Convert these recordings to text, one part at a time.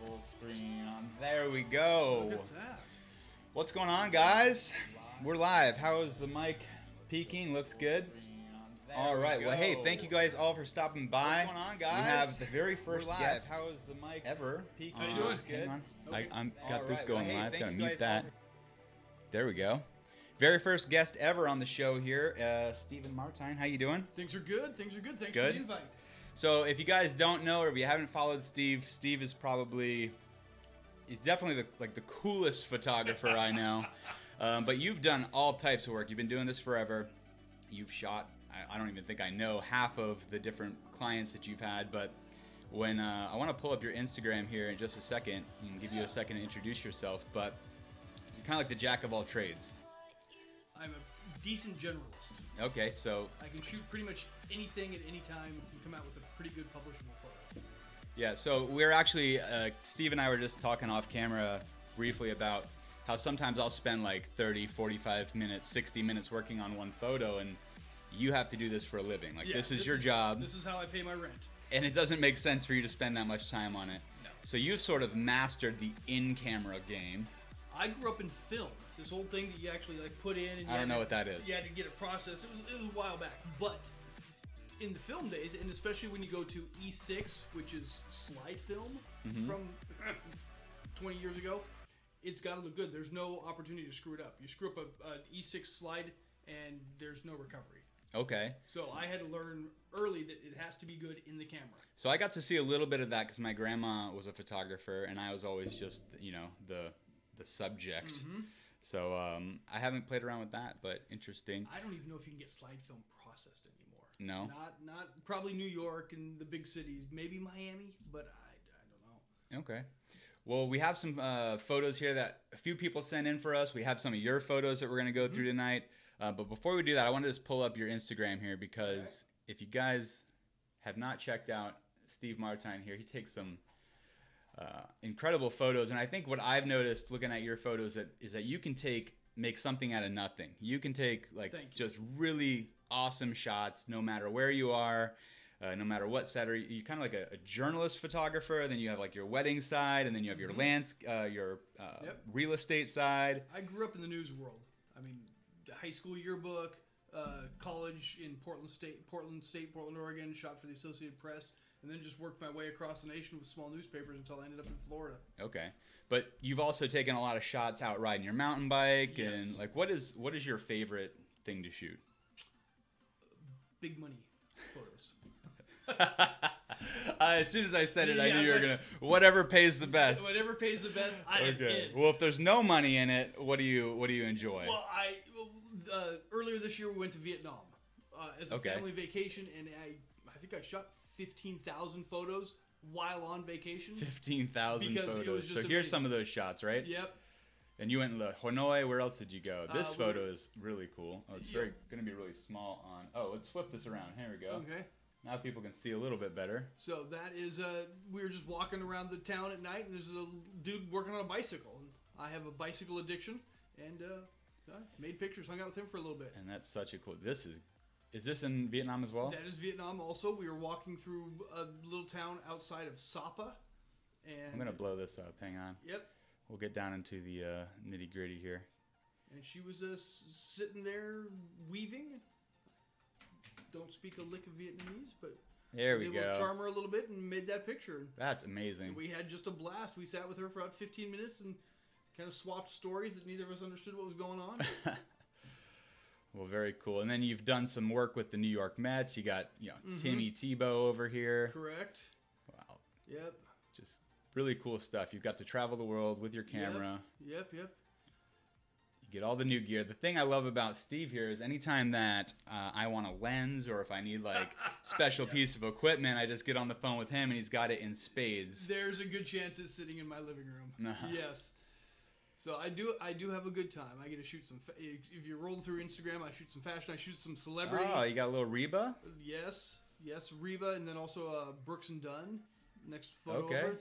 full screen on. There we go. Look at that. What's going on, guys? We're live. How is the mic peaking? Looks good. All right. Well, hey, thank you guys all for stopping by. What's going on, guys? We have the very first We're live. guest. How is the mic ever peaking? How you doing? Hang Good. on. Okay. I'm got All this right. going Well, hey, live. thank Gotta you mute guys that. all There we go. Very first guest ever on the show here, Stephen Martine. How you doing? Things are good. Things are good. Thanks Good. for the invite. So if you guys don't know or if you haven't followed Steve, Steve is he's definitely the coolest photographer I know. But you've done all types of work. You've been doing this forever. You've shot, I don't even think I know half of the different clients that you've had. But when I want to pull up your Instagram here in just a second and give you a second to introduce yourself. But you're kind of like the jack of all trades. I'm a decent generalist. Okay, so I can shoot pretty much anything at any time and come out with a pretty good publishable photo. yeah, so we're actually, Steve and I were just talking off camera briefly about how sometimes I'll spend like 30, 45 minutes, 60 minutes working on one photo, and you have to do this for a living. Like, Yeah, this is your job, This is how I pay my rent. and it doesn't make sense for you to spend that much time on it. No. So you've sort of mastered the in-camera game. I grew up in film. This old thing that you actually like put in. And I don't know what that is. You had to get it processed. It was a while back. But in the film days, and especially when you go to E6, which is slide film from 20 years ago, it's got to look good. There's no opportunity to screw it up. You screw up an E6 slide, and there's no recovery. Okay. So I had to learn early that it has to be good in the camera. So I got to see a little bit of that because my grandma was a photographer, and I was always just, the subject. So I haven't played around with that, but interesting. I don't even know if you can get slide film processed anymore. No? Not probably New York and the big cities, maybe Miami, but I don't know. Okay. Well, we have some photos here that a few people sent in for us. We have some of your photos that we're going to go through tonight. But before we do that, I want to just pull up your Instagram here because if you guys have not checked out Steve Martine here, he takes some incredible photos. And I think what I've noticed looking at your photos is that you can make something out of nothing. You can take just really awesome shots no matter where you are. No matter what set, or you kind of like a journalist photographer, then you have like your wedding side, and then you have your real estate side. I grew up in the news world. I mean, high school yearbook, college in Portland, Oregon, shot for the Associated Press, and then just worked my way across the nation with small newspapers until I ended up in Florida. Okay, but you've also taken a lot of shots out riding your mountain bike, Yes. and like what is your favorite thing to shoot? Big money photos. As soon as I said it, I Yeah, knew it's you were like- gonna whatever pays the best. Whatever pays the best, I am Okay. in. Well, if there's no money in it, what do you enjoy? Well, earlier this year we went to Vietnam as a family vacation, and I think I shot 15,000 photos while on vacation. 15,000 Because it was photos. just So here's amazing. some of those shots, right? Yep. And you went to Hanoi. Where else did you go? This We photo went- is really cool. Oh, it's Yeah. going to be really small on. Oh, let's flip this around. Here we go. Okay. Now people can see a little bit better. So that is, we were just walking around the town at night, and there's a dude working on a bicycle. And I have a bicycle addiction, and I made pictures, hung out with him for a little bit. And that's such a cool. Is this in Vietnam as well? That is Vietnam also. We were walking through a little town outside of Sapa. And I'm going to blow this up. Hang on. Yep. We'll get down into the nitty gritty here. And she was sitting there weaving. Don't speak a lick of Vietnamese, but There we was able to go. charm her a little bit and made that picture. That's amazing. We had just a blast. We sat with her for about 15 minutes and kind of swapped stories that neither of us understood what was going on. Well, very cool. And then you've done some work with the New York Mets. You got Timmy Tebow over here. Correct. Wow. Yep. Just really cool stuff. You've got to travel the world with your camera. Yep. You get all the new gear. The thing I love about Steve here is anytime that I want a lens or if I need like special piece of equipment, I just get on the phone with him and he's got it in spades. There's a good chance it's sitting in my living room. Uh-huh. Yes. So I do have a good time. I get to shoot some. If you're rolling through Instagram, I shoot some fashion. I shoot some celebrity. Oh, you got a little Reba? Yes, Reba, and then also Brooks and Dunn. Next photo. Okay. Over.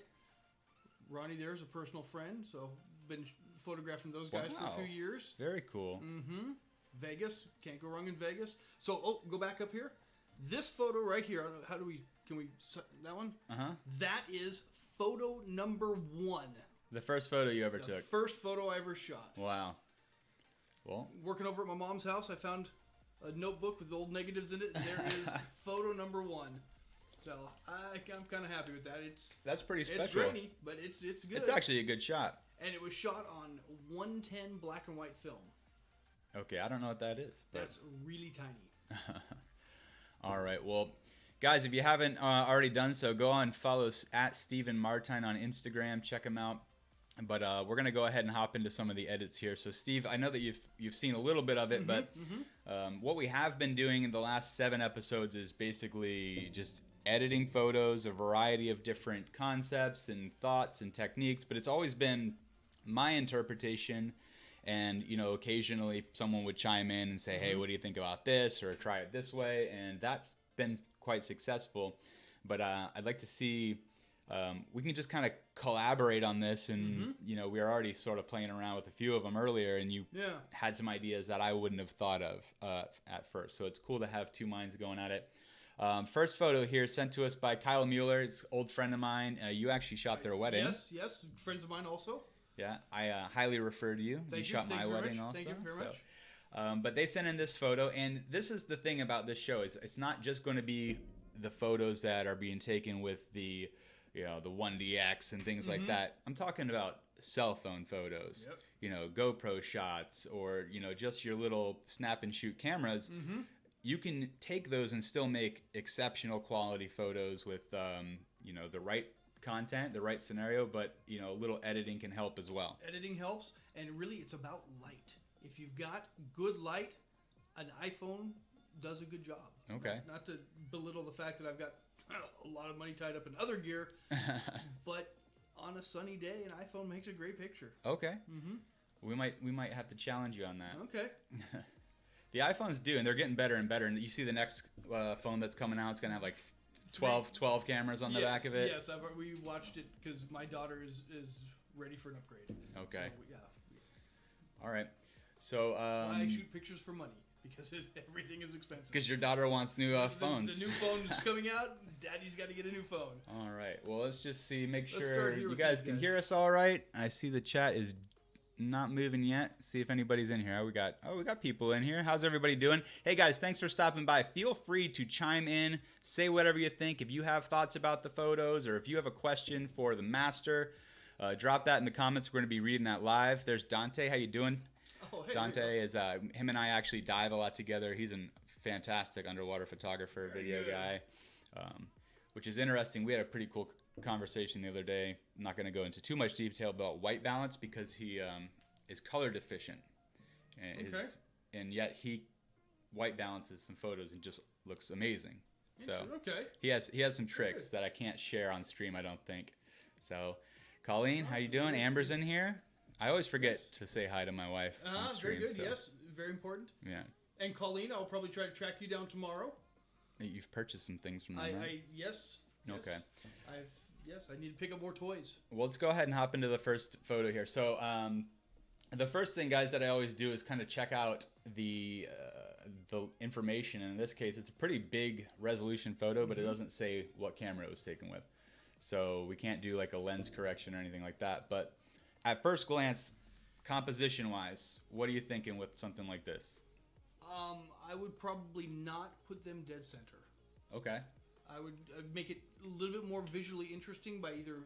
Ronnie there is a personal friend, so been photographing those guys for a few years. Very cool. Mm-hmm. Vegas, can't go wrong in Vegas. So, go back up here. This photo right here. Can we that one? Uh-huh. That is photo number 1. The first photo you ever The took. first photo I ever shot. Wow. Well, Working over at my mom's house, I found a notebook with old negatives in it, and there is photo number 1. So I'm kind of happy with that. that's pretty special. It's grainy, but it's good. It's actually a good shot. And it was shot on 110 black and white film. Okay, I don't know what that is. But... That's really tiny. All right. Well, guys, if you haven't already done so, go on and follow us at Stephen Martine on Instagram. Check him out. But we're gonna go ahead and hop into some of the edits here. So, Steve, I know that you've seen a little bit of it, but what we have been doing in the last 7 episodes is basically just editing photos, a variety of different concepts and thoughts and techniques. But it's always been my interpretation, and occasionally someone would chime in and say, "Hey, what do you think about this?" or "Try it this way," and that's been quite successful. But I'd like to see. We can just kind of collaborate on this, and we were already sort of playing around with a few of them earlier, and you had some ideas that I wouldn't have thought of at first. So it's cool to have 2 minds going at it. First photo here sent to us by Kyle Mueller. It's an old friend of mine. You actually shot their wedding. Yes, friends of mine also. Yeah, I highly refer to you. You shot my wedding also. Thank you very much. But they sent in this photo, and this is the thing about this show is it's not just going to be the photos that are being taken with the the 1DX and things like that. I'm talking about cell phone photos, GoPro shots, or just your little snap and shoot cameras. You can take those and still make exceptional quality photos with the right content, the right scenario, but a little editing can help as well. Editing helps, and really it's about light. If you've got good light, an iPhone does a good job. Okay. Not to belittle the fact that I've got a lot of money tied up in other gear, but on a sunny day, an iPhone makes a great picture. Okay. We might have to challenge you on that. Okay. The iPhones do, and they're getting better and better. And you see the next phone that's coming out, it's going to have like 12 cameras on the back of it. Yes, we watched it because my daughter is ready for an upgrade. Okay. So, yeah. All right. So I shoot pictures for money because everything is expensive. Because your daughter wants new phones. The new phone is coming out. Daddy's got to get a new phone. All right. Well, let's just see. Make sure you guys can hear us all right. I see the chat is not moving yet. See if anybody's in here. We got people in here. How's everybody doing? Hey guys, thanks for stopping by. Feel free to chime in, say whatever you think. If you have thoughts about the photos, or if you have a question for the master, drop that in the comments. We're going to be reading that live. There's Dante. How you doing? Oh, hey, Dante is him and I actually dive a lot together. He's a fantastic underwater photographer, video guy, which is interesting. We had a pretty cool conversation the other day. I'm not going to go into too much detail about white balance because he is color deficient, and yet he white balances some photos and just looks amazing. So he has some tricks that I can't share on stream, I don't think. So, Colleen, how you doing? Amber's in here. I always forget to say hi to my wife on stream. Very good. So. Yes, very important. Yeah. And Colleen, I'll probably try to track you down tomorrow. You've purchased some things from them, right? Yes. Okay. I need to pick up more toys. Well, let's go ahead and hop into the first photo here. So, the first thing, guys, that I always do is kind of check out the information. And in this case, it's a pretty big resolution photo, but it doesn't say what camera it was taken with. So we can't do like a lens correction or anything like that. But at first glance, composition-wise, what are you thinking with something like this? I would probably not put them dead center. Okay. I would make it a little bit more visually interesting by either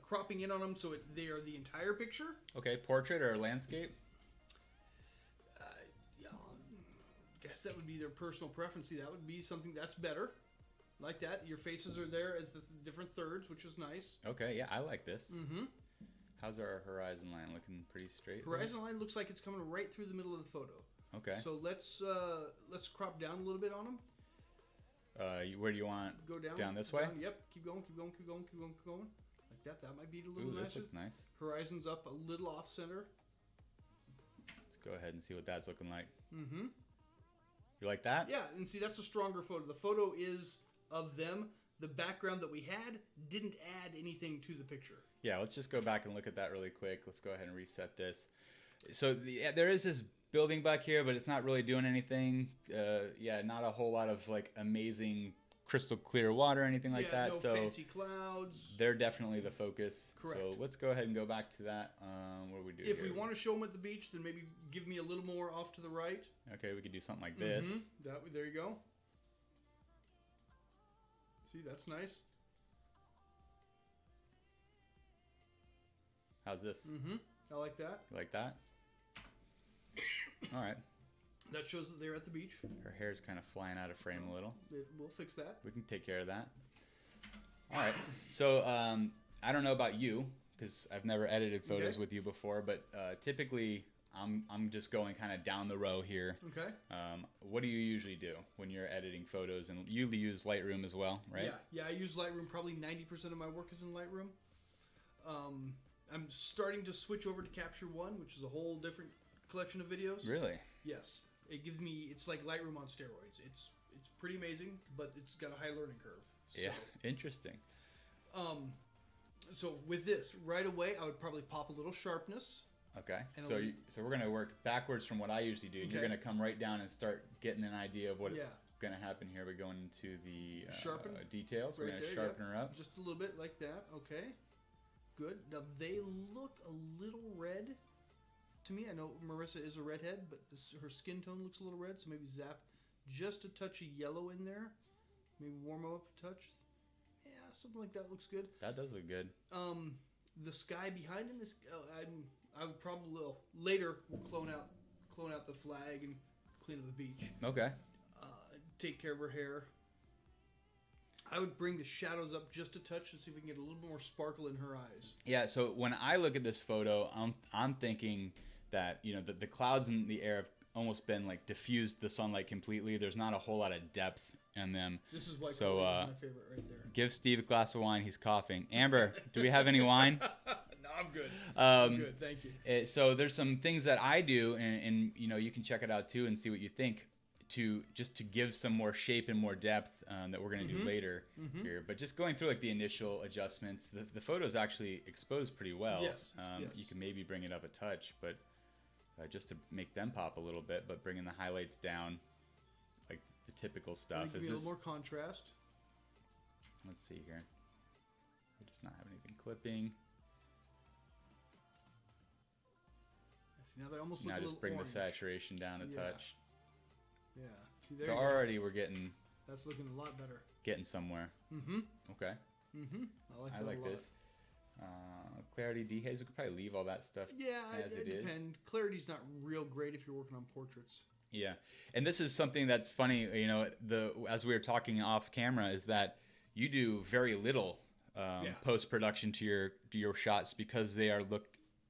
cropping in on them so they are the entire picture. Okay, portrait or landscape? Yeah, guess that would be their personal preference. That would be something that's better. Like that. Your faces are there at the different thirds, which is nice. Okay, yeah, I like this. Mm-hmm. How's our horizon line looking? Pretty straight? Horizon line looks like it's coming right through the middle of the photo. Okay. So let's crop down a little bit on them. Where do you want? Go down. Down this way? Down, yep. Keep going. Like that. That might be a little nicer. This looks nice. Horizon's up a little off center. Let's go ahead and see what that's looking like. Mm-hmm. You like that? Yeah, and see, that's a stronger photo. The photo is of them. The background that we had didn't add anything to the picture. Yeah, let's just go back and look at that really quick. Let's go ahead and reset this. So there is this building back here, but it's not really doing anything. Yeah, not a whole lot of like amazing crystal clear water or anything like that. No so fancy clouds. they're definitely the focus. Correct. So let's go ahead and go back to that. What do we do If here? we want to show them at the beach, then maybe give me a little more off to the right. Okay, we could do something like this. There you go. See, that's nice. How's this? I like that. You like that? All right. That shows that they're at the beach. Her hair's kind of flying out of frame a little. We'll fix that. We can take care of that. All right. So I don't know about you because I've never edited photos with you before, but typically I'm just going kind of down the row here. Okay. What do you usually do when you're editing photos? And you use Lightroom as well, right? Yeah. I use Lightroom. Probably 90% of my work is in Lightroom. I'm starting to switch over to Capture One, which is a whole different collection of videos. Really? Yes. It's like Lightroom on steroids. It's pretty amazing, but it's got a high learning curve. So, Yeah, interesting. So with this, right away, I would probably pop a little sharpness. Okay. So we're gonna work backwards from what I usually do. And You're gonna come right down and start getting an idea of what it's gonna happen here. We're going into the details. We're gonna sharpen her up just a little bit like that. Okay. Good. Now they look a little red to me. I know Marissa is a redhead, but her skin tone looks a little red, so maybe zap just a touch of yellow in there. Maybe warm them up a touch. Yeah, something like that looks good. That does look good. The sky behind him is. I would probably later we'll clone out the flag and clean up the beach. Okay. Take care of her hair. I would bring the shadows up just a touch to see if we can get a little more sparkle in her eyes. Yeah. So when I look at this photo, I'm thinking that the clouds in the air have almost been like diffused the sunlight completely. There's not a whole lot of depth in them. This is why so my favorite right there. Give Steve a glass of wine. He's coughing. Amber, do we have any wine? No, I'm good. I'm good. Thank you. So there's some things that I do, and you can check it out too and see what you think. To give some more shape and more depth that we're going to do later here. But just going through like the initial adjustments, the photos actually expose pretty well. Yes. You can maybe bring it up a touch, but just to make them pop a little bit, but bringing the highlights down, like the typical stuff. Give me a little more contrast. Let's see here. We just not have anything clipping. Now they almost look now a just little bring orange. the saturation down a touch. Yeah. See, So already we're getting. That's looking a lot better. Getting somewhere. Okay. I like this. Clarity, dehaze. We could probably leave all that stuff. Yeah, as it depends. Clarity's not real great if you're working on portraits. Yeah, and this is something that's funny. As we were talking off camera, is that you do very little post production to your shots because they are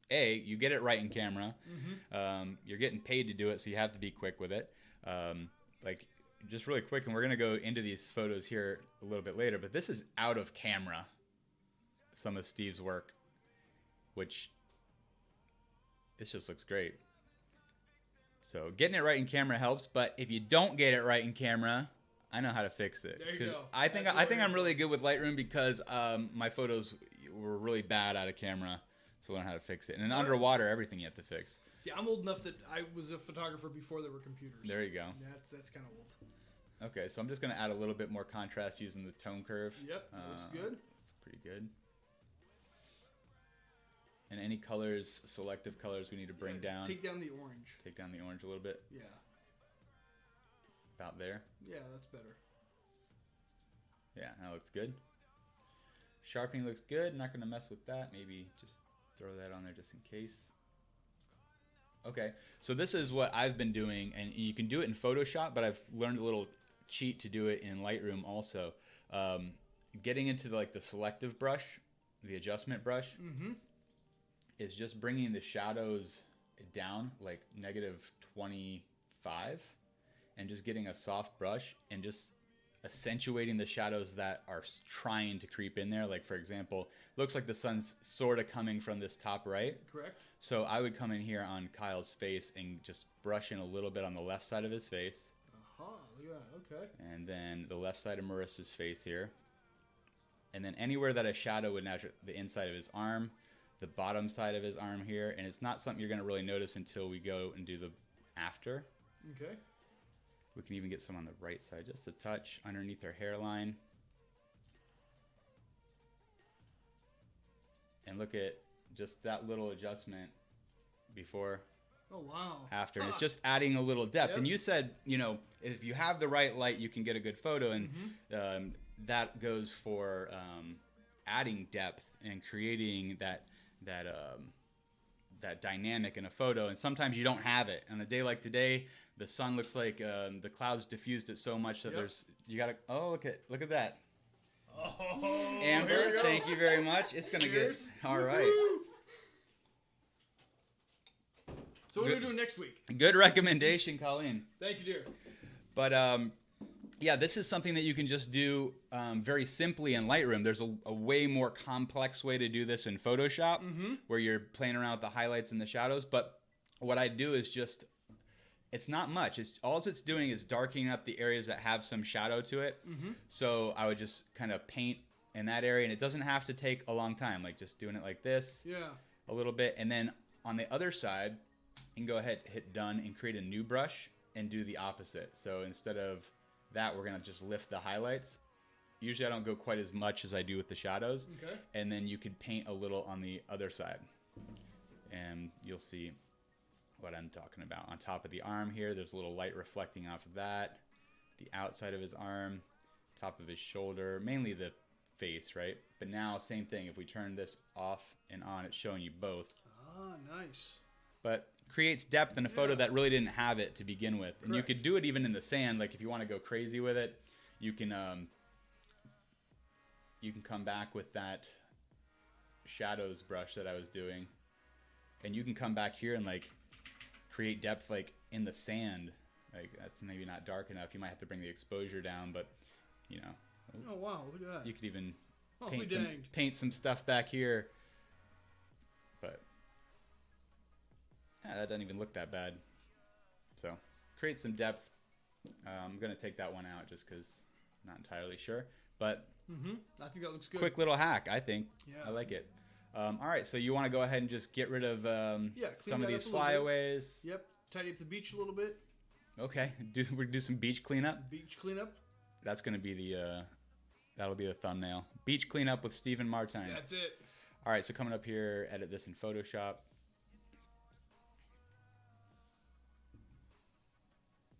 you get it right in camera. You're getting paid to do it, so you have to be quick with it. Just really quick, and we're gonna go into these photos here a little bit later, but this is out of camera. Some of Steve's work, which this just looks great. So getting it right in camera helps, but if you don't get it right in camera, I know how to fix it. There you go. I think I'm really good with Lightroom because my photos were really bad out of camera, so I learned how to fix it. And underwater, everything you have to fix. See, I'm old enough that I was a photographer before there were computers. There you go. That's kind of old. Okay, so I'm just going to add a little bit more contrast using the tone curve. Yep, that looks good. It's pretty good. And any colors, selective colors we need to bring down. Take down the orange. Take down the orange a little bit. Yeah. About there. Yeah, that's better. Yeah, that looks good. Sharpening looks good. Not going to mess with that. Maybe just throw that on there just in case. Okay, so this is what I've been doing, and you can do it in Photoshop, but I've learned a little cheat to do it in Lightroom also. Getting into the selective brush, the adjustment brush, is just bringing the shadows down like -25 and just getting a soft brush and just accentuating the shadows that are trying to creep in there. Like, for example, looks like the sun's sort of coming from this top right. Correct. So I would come in here on Kyle's face and just brush in a little bit on the left side of his face. Look at that. Okay. And then the left side of Marissa's face here. And then anywhere that a shadow would naturally, the inside of his arm, the bottom side of his arm here. And it's not something you're going to really notice until we go and do the after. Okay. We can even get some on the right side, just a touch underneath her hairline. And look at just that little adjustment before, Oh, wow. after. And it's just adding a little depth. Yep. And you said, you know, if you have the right light, you can get a good photo. And that goes for adding depth and creating that dynamic in a photo. And sometimes you don't have it. On a day like today, the sun looks like the clouds diffused it so much that you gotta, look at that. Oh, Amber, thank you very much. It's gonna get all right. So what are we doing next week? Good recommendation, Colleen. Thank you, dear. But yeah, this is something that you can just do very simply in Lightroom. There's a way more complex way to do this in Photoshop, where you're playing around with the highlights and the shadows. But what I do is just, it's not much. All it's doing is darkening up the areas that have some shadow to it. So I would just kind of paint in that area, and it doesn't have to take a long time. Like just doing it like this, a little bit, and then on the other side, you can go ahead, hit done, and create a new brush and do the opposite. So instead of that, we're gonna just lift the highlights. Usually I don't go quite as much as I do with the shadows. Okay. And then you could paint a little on the other side, and you'll see what I'm talking about. On top of the arm here, there's a little light reflecting off of that. The outside of his arm, top of his shoulder, mainly the face, right? But now, same thing. If we turn this off and on, it's showing you both. Ah, nice. But creates depth in a photo that really didn't have it to begin with. And you could do it even in the sand. Like if you want to go crazy with it, you can come back with that shadows brush that I was doing, and you can come back here and like create depth like in the sand. Like that's maybe not dark enough. You might have to bring the exposure down, but you know. Oh wow, look at that. You could even Oh, paint some stuff back here. But yeah, that doesn't even look that bad. So create some depth. I'm gonna take that one out just because I'm not entirely sure. But I think that looks good. quick little hack, I think. Yeah. I like it. All right, so you want to go ahead and just get rid of some of these flyaways. Yep. Tidy up the beach a little bit. Okay. We do some beach cleanup. Beach cleanup. That's gonna be that'll be the thumbnail. Beach cleanup with Stephen Martine. That's it. All right, so coming up here, edit this in Photoshop.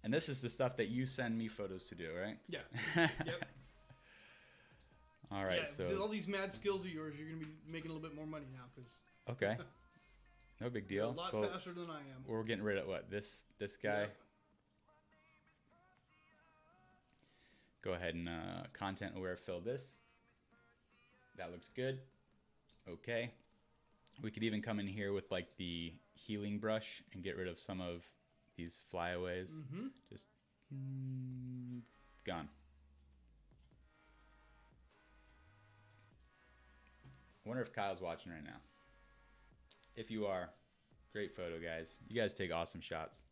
And this is the stuff that you send me photos to do, right? Yeah. Yep. All right, so all these mad skills of yours, you're gonna be making a little bit more money now because okay, no big deal. a lot faster than I am. We're getting rid of what this guy. Yep. Go ahead and content aware fill this. That looks good. Okay, we could even come in here with like the healing brush and get rid of some of these flyaways. Just gone. I wonder if Kyle's watching right now. If you are, great photo, guys. You guys take awesome shots.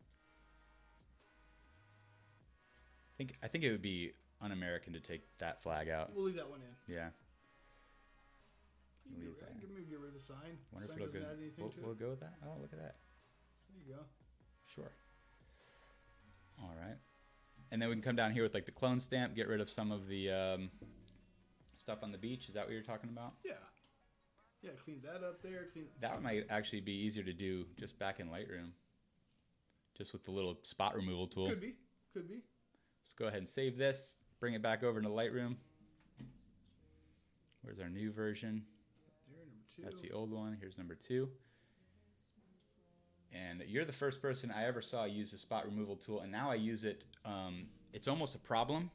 I think it would be un-American to take that flag out. We'll leave that one in. Yeah. Maybe get rid of the sign. Wonder Sign if it'll doesn't go. add anything to We'll it. go with that. Oh, look at that. There you go. Sure. All right. And then we can come down here with like the clone stamp, get rid of some of the stuff on the beach. Is that what you're talking about? Yeah. Yeah, clean that up there. That might actually be easier to do just back in Lightroom. Just with the little spot removal tool. Could be. Could be. Let's go ahead and save this. Bring it back over into Lightroom. Where's our new version? There, number 2. That's the old one. Here's number 2. And you're the first person I ever saw use the spot removal tool, and now I use it. It's almost a problem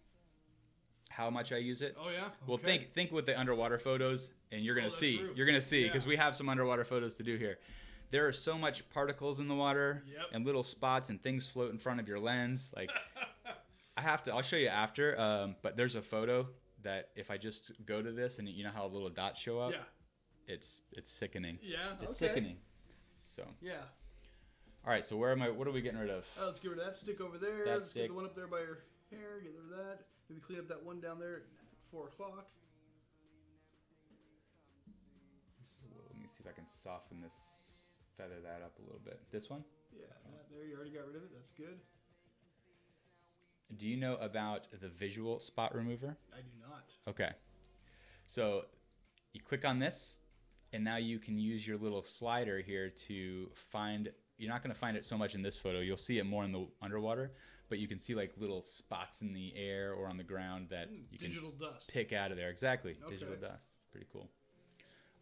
how much I use it. Oh yeah. Okay. Well, think with the underwater photos, and you're gonna see. True. You're gonna see because we have some underwater photos to do here. There are so much particles in the water and little spots and things float in front of your lens. Like I'll show you after. But there's a photo that if I just go to this and you know how little dots show up. Yeah. It's sickening. Yeah. It's sickening. So. Yeah. All right. So where am I? What are we getting rid of? Let's get rid of that stick over there. That Let's stick. get the one up there by your hair. Get rid of that. Maybe clean up that one down there at 4 o'clock. Let me see if I can soften this, feather that up a little bit. This one? Yeah, that there. You already got rid of it. That's good. Do you know about the visual spot remover? I do not. Okay. So you click on this, and now you can use your little slider here to find, you're not going to find it so much in this photo. You'll see it more in the underwater, but you can see like little spots in the air or on the ground that you can digital dust. pick out of there. Exactly. Okay. Digital dust. It's pretty cool.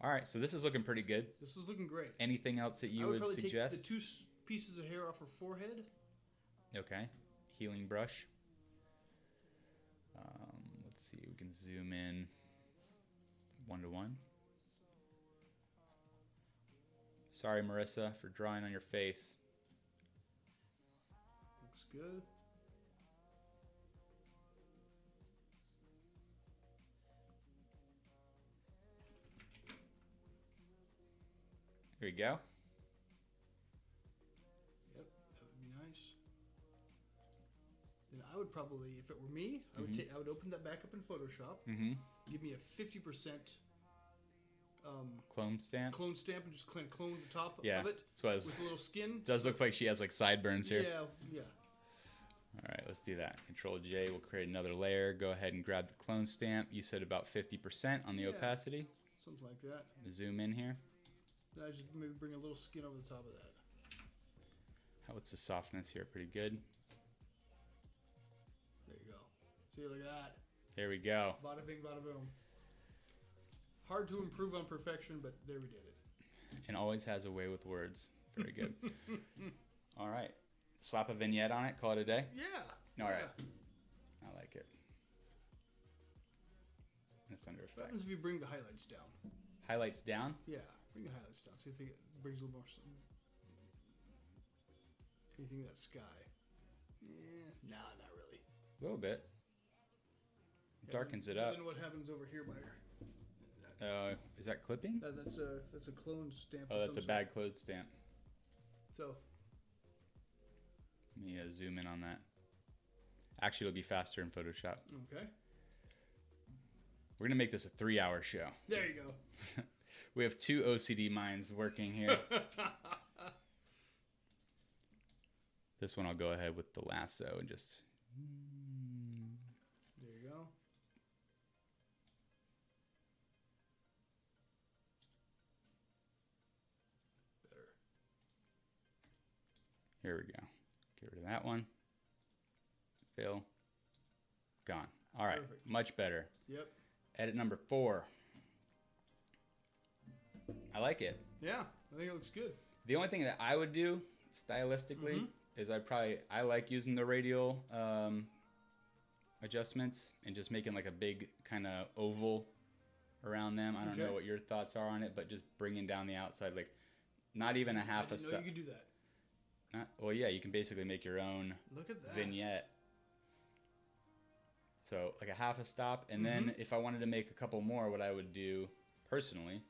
All right. So this is looking pretty good. This is looking great. Anything else that you I would probably suggest? take the 2 pieces of hair off her forehead. Okay. Healing brush. Let's see. We can zoom in 1-to-1. Sorry, Marissa, for drawing on your face. Looks good. Here you go. Yep, that would be nice. Then I would probably, if it were me, I would open that back up in Photoshop. Mm-hmm. Give me a 50% Clone stamp. clone stamp and just clone the top Yeah, of it that's what I was, with a little skin. does look like she has like sideburns here. Yeah, yeah. All right, let's do that. Control J will create another layer. Go ahead and grab the clone stamp. You said about 50% on the opacity. Something like that. Zoom in here. Then I just maybe bring a little skin over the top of that. What's the softness here? Pretty good. There you go. See, look at that. There we go. Bada bing, bada boom. Hard to improve on perfection, but there we did it. And always has a way with words. Very good. All right. Slap a vignette on it. Call it a day. Yeah. All right. Yeah. I like it. It's under What effects. happens if you bring the highlights down? Highlights down. Yeah, bring the highlights down. See if it brings a little more. Anything that sky? Nah, not really. A little bit. Darkens it Then up. Then what happens over here by her? Is that clipping? That's a clone stamp. Oh, of that's a some bad clothes stamp. sort. So Let me zoom in on that. Actually, it'll be faster in Photoshop. okay, We're going to make this a 3-hour show. there you go. We have 2 OCD minds working here. This one I'll go ahead with the lasso and just... There you go. Better. Here we go. Get rid of that one. Fill. Gone. All right. Perfect. Much better. Yep. Edit number 4. I like it. Yeah, I think it looks good. The only thing that I would do stylistically is I like using the radial adjustments and just making like a big kind of oval around them. I don't know what your thoughts are on it, but just bringing down the outside, like not even a half a I didn't know step. you could do that. Well, yeah, you can basically make your own Look at that. vignette. So like a half a stop, and then if I wanted to make a couple more, what I would do personally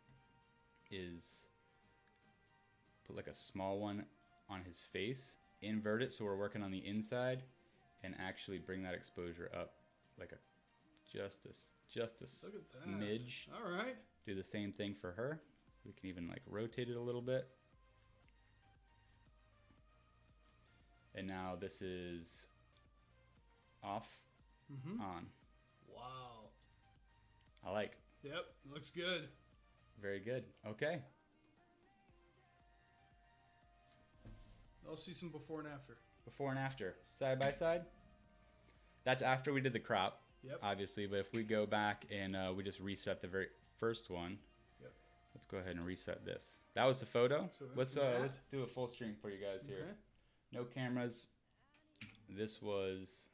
is put like a small one on his face, invert it so we're working on the inside, and actually bring that exposure up like a just a Look at that. smidge. All right. Do the same thing for her. We can even like rotate it a little bit. And now this is off, on. Wow. I like. Yep, looks good. Very good. Okay. I'll see some before and after. Before and after, side by side. That's after we did the crop, Yep. obviously. But if we go back and we just reset the very first one, Yep. let's go ahead and reset this. That was the photo. So Let's after that- let's do a full stream for you guys here. Okay. No cameras. This was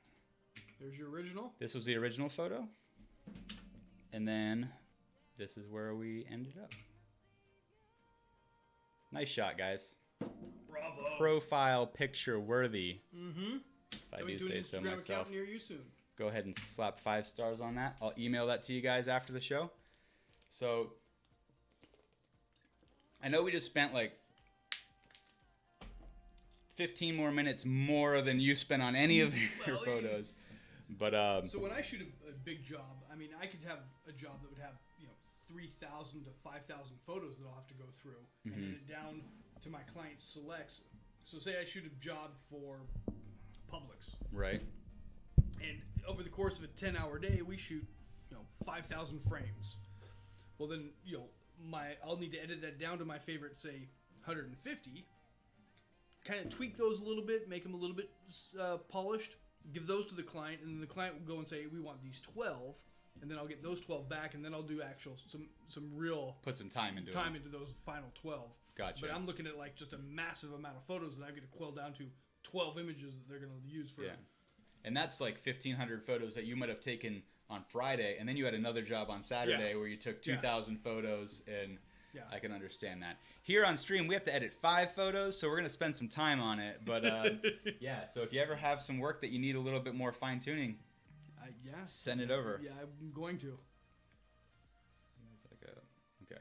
There's your original. the original photo, and then this is where we ended up. Nice shot, guys. Bravo. Profile picture worthy. Mm-hmm. If I Coming do to an say so Instagram myself. account near you soon. Go ahead and slap 5 stars on that. I'll email that to you guys after the show. So I know we just spent like 15 more minutes more than you spent on any of your Well, photos. But So when I shoot a big job, I mean, I could have a job that would have 3,000 to 5,000 photos that I'll have to go through and edit it down to my client selects. So say I shoot a job for Publix. right. And over the course of a 10-hour day, we shoot, 5,000 frames. Well, then, I'll need to edit that down to my favorite, say, 150. Kind of tweak those a little bit, make them a little bit polished, give those to the client, and then the client will go and say, we want these 12, and then I'll get those 12 back, and then I'll do some real... Put some time into those final 12. Gotcha. But I'm looking at like just a massive amount of photos that I'm going to quill down to 12 images that they're going to use for... Yeah. And that's like 1,500 photos that you might have taken on Friday, and then you had another job on Saturday where you took 2,000 photos, and I can understand that. Here on stream, we have to edit 5 photos, so we're going to spend some time on it. But so if you ever have some work that you need a little bit more fine-tuning, send it over. Yeah, I'm going to. Okay.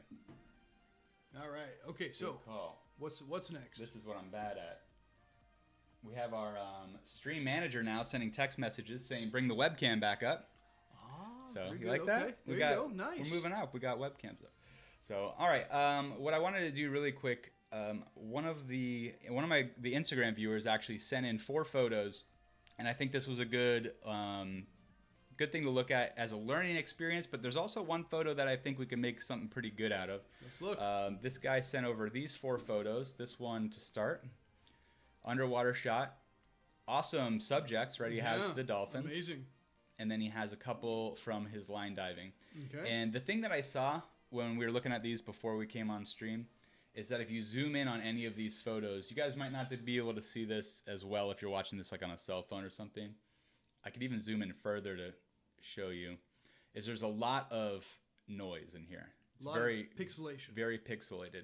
All right. Okay, so what's next? This is what I'm bad at. We have our stream manager now sending text messages saying, bring the webcam back up. So you like that? Okay. There you go. Nice. We're moving up. We got webcams up. So, all right. What I wanted to do really quick, one of the Instagram viewers actually sent in 4 photos, and I think this was a good thing to look at as a learning experience. But there's also one photo that I think we can make something pretty good out of. Let's look. This guy sent over these 4 photos. This one to start, underwater shot, awesome subjects. Right, he has the dolphins. Amazing. And then he has a couple from his line diving. Okay. And the thing that I saw when we were looking at these before we came on stream is that if you zoom in on any of these photos, you guys might not be able to see this as well if you're watching this like on a cell phone or something. I could even zoom in further to show you. There's a lot of noise in here. It's very pixelation. Very pixelated.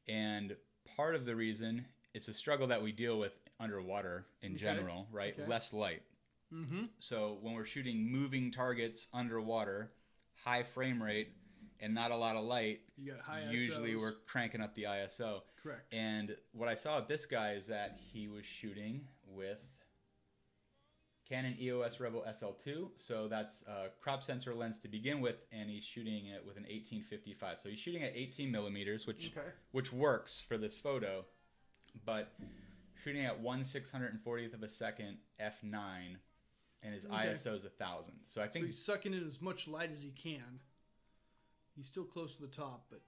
And part of the reason, it's a struggle that we deal with underwater in general, right? Okay. Less light. Mm-hmm. So when we're shooting moving targets underwater, high frame rate, and not a lot of light, you got high usually ISOs. We're cranking up the ISO. Correct. And what I saw with this guy is that he was shooting with Canon EOS Rebel SL2. So that's a crop sensor lens to begin with, and he's shooting it with an 1855. So he's shooting at 18 millimeters, which works for this photo, but shooting at 1/640th of a second f9. And his ISO is 1,000. So I think he's sucking in as much light as he can. He's still close to the top, but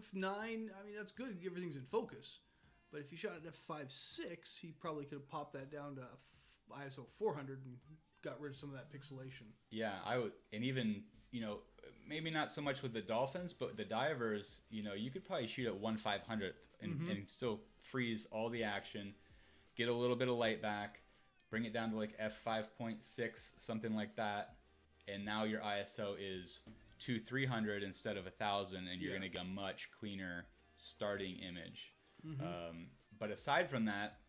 f9, I mean, that's good. Everything's in focus. But if you shot at f5.6, he probably could have popped that down to ISO 400 and got rid of some of that pixelation. Yeah, I would, and even maybe not so much with the dolphins, but the divers, you could probably shoot at 1/500th and still freeze all the action, get a little bit of light back. Bring it down to like f5.6, something like that, and now your ISO is 2,300 instead of 1,000, and you're going to get a much cleaner starting image. But aside from that,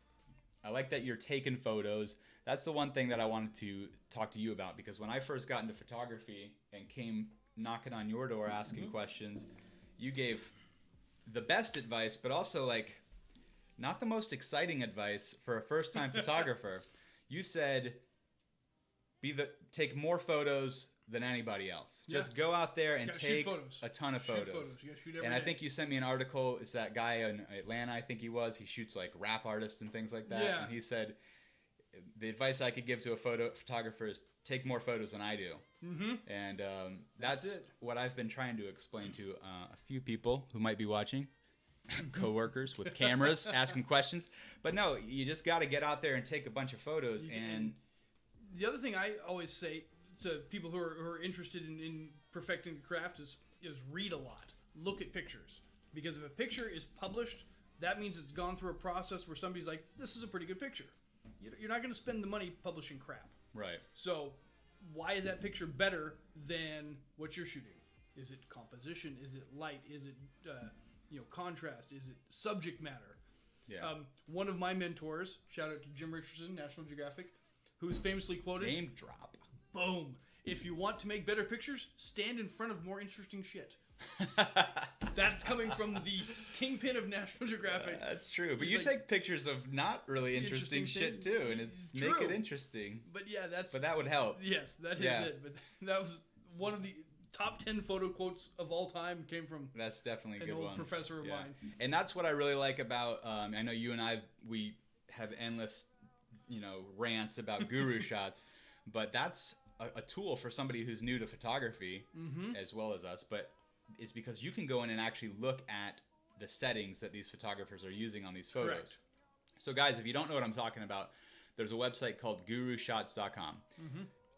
I like that you're taking photos. That's the one thing that I wanted to talk to you about, because when I first got into photography and came knocking on your door asking questions, you gave the best advice, but also like not the most exciting advice for a first-time photographer. You said, take more photos than anybody else. Just go out there and take a ton of photos. And I think you sent me an article. It's that guy in Atlanta, I think he was. He shoots like rap artists and things like that. Yeah. And he said, the advice I could give to a photographer is take more photos than I do. Mm-hmm. And that's what I've been trying to explain to a few people who might be watching. Co-workers with cameras asking questions, but no, you just got to get out there and take a bunch of photos. And the other thing I always say to people who are interested in perfecting the craft is read a lot, look at pictures, because if a picture is published, that means it's gone through a process where somebody's like, this is a pretty good picture. You're not going to spend the money publishing crap, right? So why is that picture better than what you're shooting? Is it composition? Is it light? Is it contrast? Is it subject matter? Yeah. One of my mentors, shout out to Jim Richardson, National Geographic, who's famously quoted, name drop. Boom. If you want to make better pictures, stand in front of more interesting shit. That's coming from the kingpin of National Geographic. That's true. But you take pictures of not really interesting shit too, and it's make it interesting. But yeah, But that would help. Yes, that is it. But that was one of the top 10 photo quotes of all time came from that's definitely a good an old one. professor of mine. And that's what I really like about I know you and we have endless rants about guru shots, but that's a tool for somebody who's new to photography as well as us. But it's because you can go in and actually look at the settings that these photographers are using on these photos. Correct. So guys, if you don't know what I'm talking about, there's a website called gurushots.com.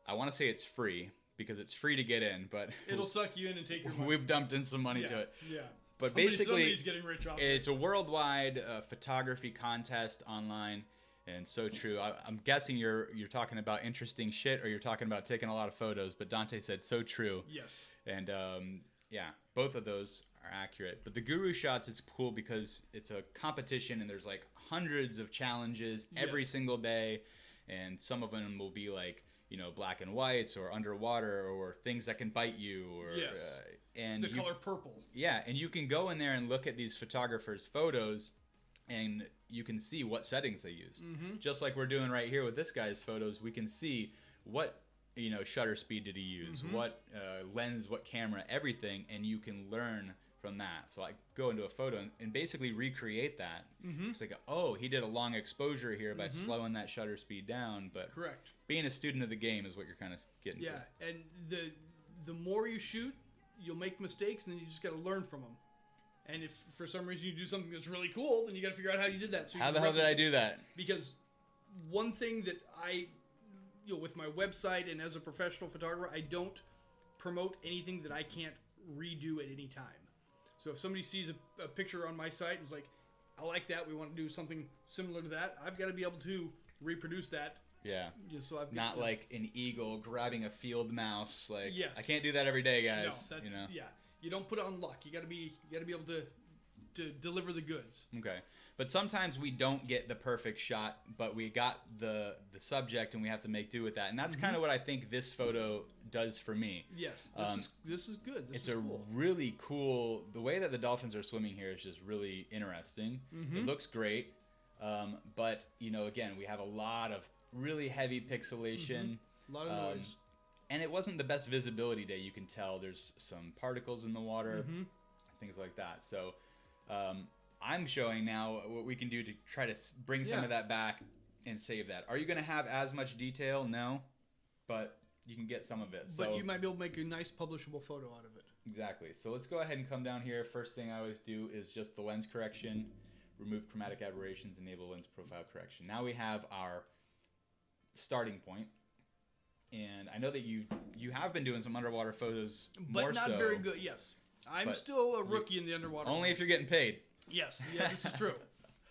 I want to say it's free because it's free to get in, but it'll suck you in and take your money. We've dumped in some money to it. Yeah. But basically, somebody's getting rich off it's a worldwide photography contest online, and so true. I'm guessing you're talking about interesting shit, or you're talking about taking a lot of photos. But Dante said so true. Yes. And yeah, both of those are accurate. But the Guru Shots is cool because it's a competition, and there's like hundreds of challenges every single day, and some of them will be like, you know, black and whites or underwater or things that can bite you or and the color purple. Yeah, and you can go in there and look at these photographers' photos and you can see what settings they use. Just like we're doing right here with this guy's photos, we can see what, you know, shutter speed did he use, what lens, what camera, everything, and you can learn from that. So I go into a photo and basically recreate that. It's like, oh, he did a long exposure here by slowing that shutter speed down. But correct. Being a student of the game is what you're kind of getting to. Yeah, and the more you shoot, you'll make mistakes, and then you just got to learn from them. And if for some reason you do something that's really cool, then you got to figure out how you did that. So how the hell did I do that? Because one thing that I, you know, with my website and as a professional photographer, I don't promote anything that I can't redo at any time. So if somebody sees a picture on my site and is like, I like that, we want to do something similar to that, I've got to be able to reproduce that. Yeah. So I've not like an eagle grabbing a field mouse. Like, yes. I can't do that every day, guys. No, that's, you know? Yeah. You don't put on luck. You got to be able to deliver the goods. Okay. But sometimes we don't get the perfect shot, but we got the subject and we have to make do with that. And that's kind of what I think this photo does for me. Yes. This is good. It's cool. Really cool. The way that the dolphins are swimming here is just really interesting. It looks great. But, you know, again, we have a lot of really heavy pixelation. A lot of noise. And it wasn't the best visibility day. You can tell there's some particles in the water, things like that. So I'm showing now what we can do to try to bring some of that back and save that. Are you going to have as much detail? No. But you can get some of it. But you might be able to make a nice publishable photo out of it. Exactly. So let's go ahead and come down here. First thing I always do is just the lens correction. Remove chromatic aberrations, enable lens profile correction. Now we have our starting point. And I know that you have been doing some underwater photos, but not very good. Yes, I'm still a rookie in the underwater. Only if you're getting paid. Yes, yeah, this is true.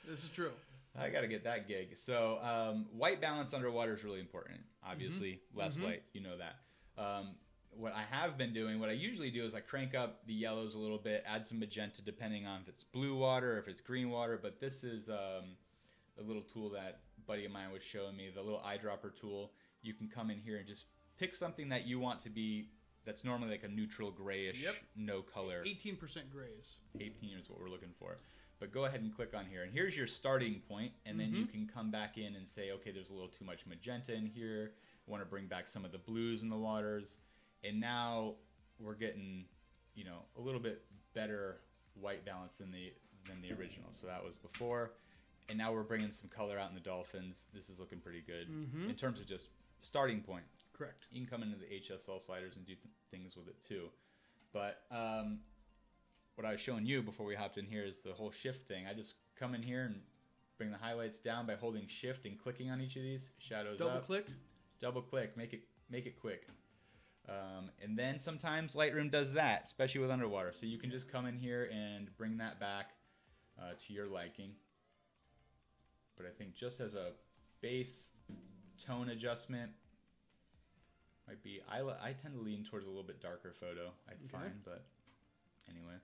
This is true. I got to get that gig. So white balance underwater is really important. Obviously, less light, you know that. What I have been doing, what I usually do is I crank up the yellows a little bit, add some magenta depending on if it's blue water or if it's green water. But this is a little tool that a buddy of mine was showing me, the little eyedropper tool. You can come in here and just pick something that you want to be, that's normally like a neutral grayish, no color. 18% grays. 18 is what we're looking for. But go ahead and click on here. And here's your starting point. And then you can come back in and say, okay, there's a little too much magenta in here. I want to bring back some of the blues in the waters. And now we're getting, you know, a little bit better white balance than the original. So that was before. And now we're bringing some color out in the dolphins. This is looking pretty good in terms of just starting point. Correct. You can come into the HSL sliders and do things with it too. But what I was showing you before we hopped in here is the whole shift thing. I just come in here and bring the highlights down by holding shift and clicking on each of these. Shadows double up. Double click. Make it quick. And then sometimes Lightroom does that, especially with underwater. So you can just come in here and bring that back to your liking. But I think just as a base tone adjustment might be, I tend to lean towards a little bit darker photo, I find, but anyway.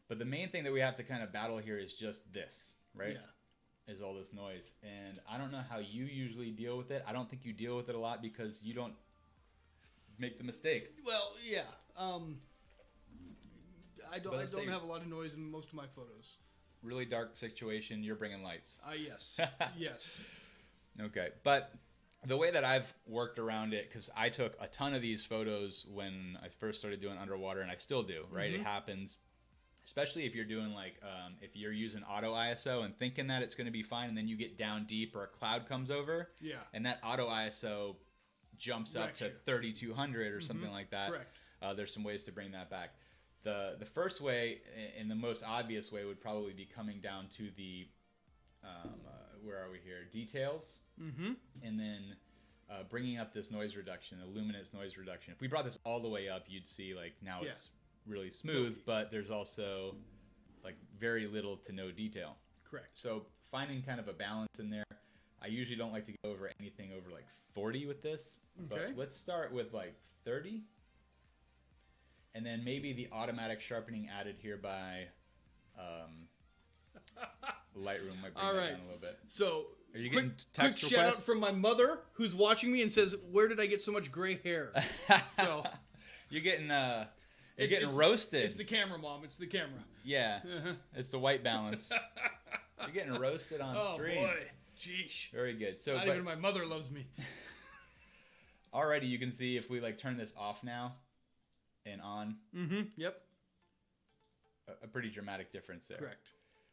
But the main thing that we have to kind of battle here is just this, right? Yeah. Is all this noise. And I don't know how you usually deal with it. I don't think you deal with it a lot because you don't make the mistake. Well, yeah. I don't have a lot of noise in most of my photos. Really dark situation, you're bringing lights. Yes. Yes. Okay. But the way that I've worked around it, because I took a ton of these photos when I first started doing underwater, and I still do, right? It happens, especially if you're doing like, if you're using auto ISO and thinking that it's going to be fine, and then you get down deep or a cloud comes over. Yeah. And that auto ISO jumps up to 3,200 or something like that. Correct. There's some ways to bring that back. The first way, and the most obvious way, would probably be coming down to the where are we here? Details, and then bringing up this noise reduction, the luminance noise reduction. If we brought this all the way up, you'd see like now it's really smooth, but there's also like very little to no detail. Correct. So finding kind of a balance in there. I usually don't like to go over anything over like 40 with this, but let's start with like 30. And then maybe the automatic sharpening added here by Lightroom might bring that down a little bit. So, are you getting quick text shout out requests? from my mother who's watching me and says, "Where did I get so much gray hair?" So you're getting roasted. It's the camera, Mom. It's the camera. Yeah, it's the white balance. You're getting roasted on stream. Oh boy, jeez. Very good. So, Not even my mother loves me. Already, you can see if we like turn this off now and on. Yep. A pretty dramatic difference there. Correct.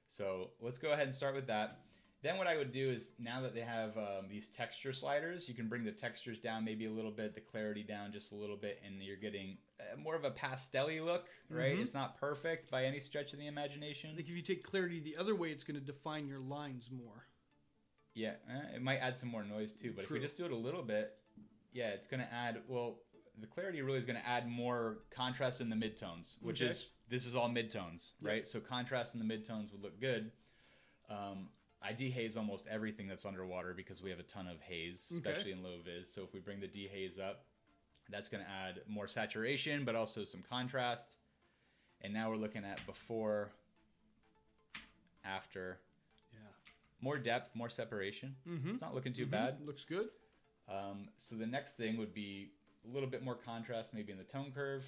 So let's go ahead and start with that. Then what I would do is, now that they have these texture sliders, you can bring the textures down maybe a little bit, the clarity down just a little bit, and you're getting more of a pastel-y look, right? It's not perfect by any stretch of the imagination. I think if you take clarity the other way, it's going to define your lines more. Yeah, it might add some more noise too, but if we just do it a little bit, yeah, it's going to add, well, the clarity really is going to add more contrast in the midtones, which is, this is all midtones, right? So contrast in the midtones would look good. I dehaze almost everything that's underwater because we have a ton of haze, especially in low vis. So if we bring the dehaze up, that's going to add more saturation, but also some contrast. And now we're looking at before, after. Yeah. More depth, more separation. It's not looking too bad. Looks good. So the next thing would be a little bit more contrast, maybe in the tone curve.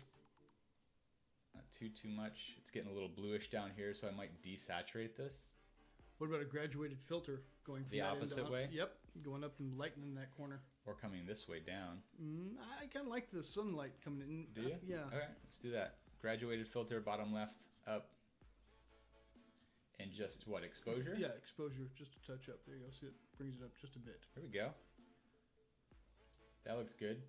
Not too much. It's getting a little bluish down here, so I might desaturate this. What about a graduated filter going from the opposite way? Yep, going up and lightening that corner. Or coming this way down. I kind of like the sunlight coming in. Do you? Yeah. Okay, let's do that. Graduated filter, bottom left, up. And just what, exposure? Yeah, exposure, just a touch up. There you go. See, it brings it up just a bit. There we go. That looks good.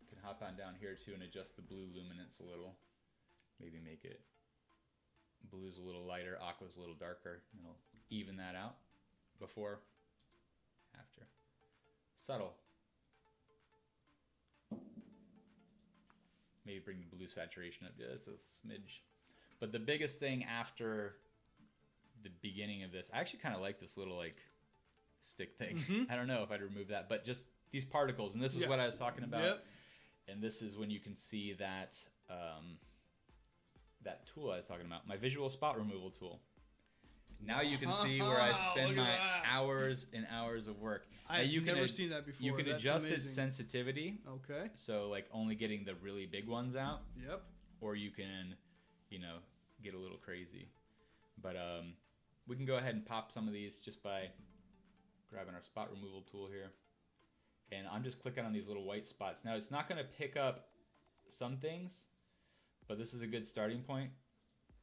Can hop on down here too and adjust the blue luminance a little. Maybe make it blue's a little lighter, aqua's a little darker. It'll even that out. Before, after. Subtle. Maybe bring the blue saturation up just a smidge. But the biggest thing after the beginning of this, I actually kind of like this little like stick thing. I don't know if I'd remove that, but just these particles, and this is what I was talking about. And this is when you can see that that tool I was talking about, my visual spot removal tool. Now you can see where I spend my hours and hours of work. I've never seen that before. You can That's adjust amazing. its sensitivity. Okay. So like only getting the really big ones out. Yep. Or you can, get a little crazy. But we can go ahead and pop some of these just by grabbing our spot removal tool here. And I'm just clicking on these little white spots. Now, it's not going to pick up some things, but this is a good starting point.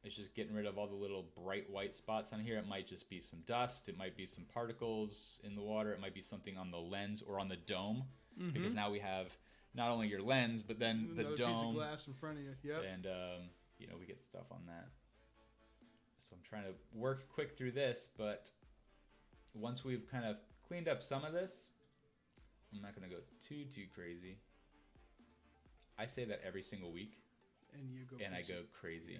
It's just getting rid of all the little bright white spots on here. It might just be some dust. It might be some particles in the water. It might be something on the lens or on the dome, because now we have not only your lens, but then the dome. Piece of glass in front of you. Yep. And, we get stuff on that. So I'm trying to work quick through this, but once we've kind of cleaned up some of this, I'm not going to go too crazy. I say that every single week. And you go and crazy. I go crazy. Yeah.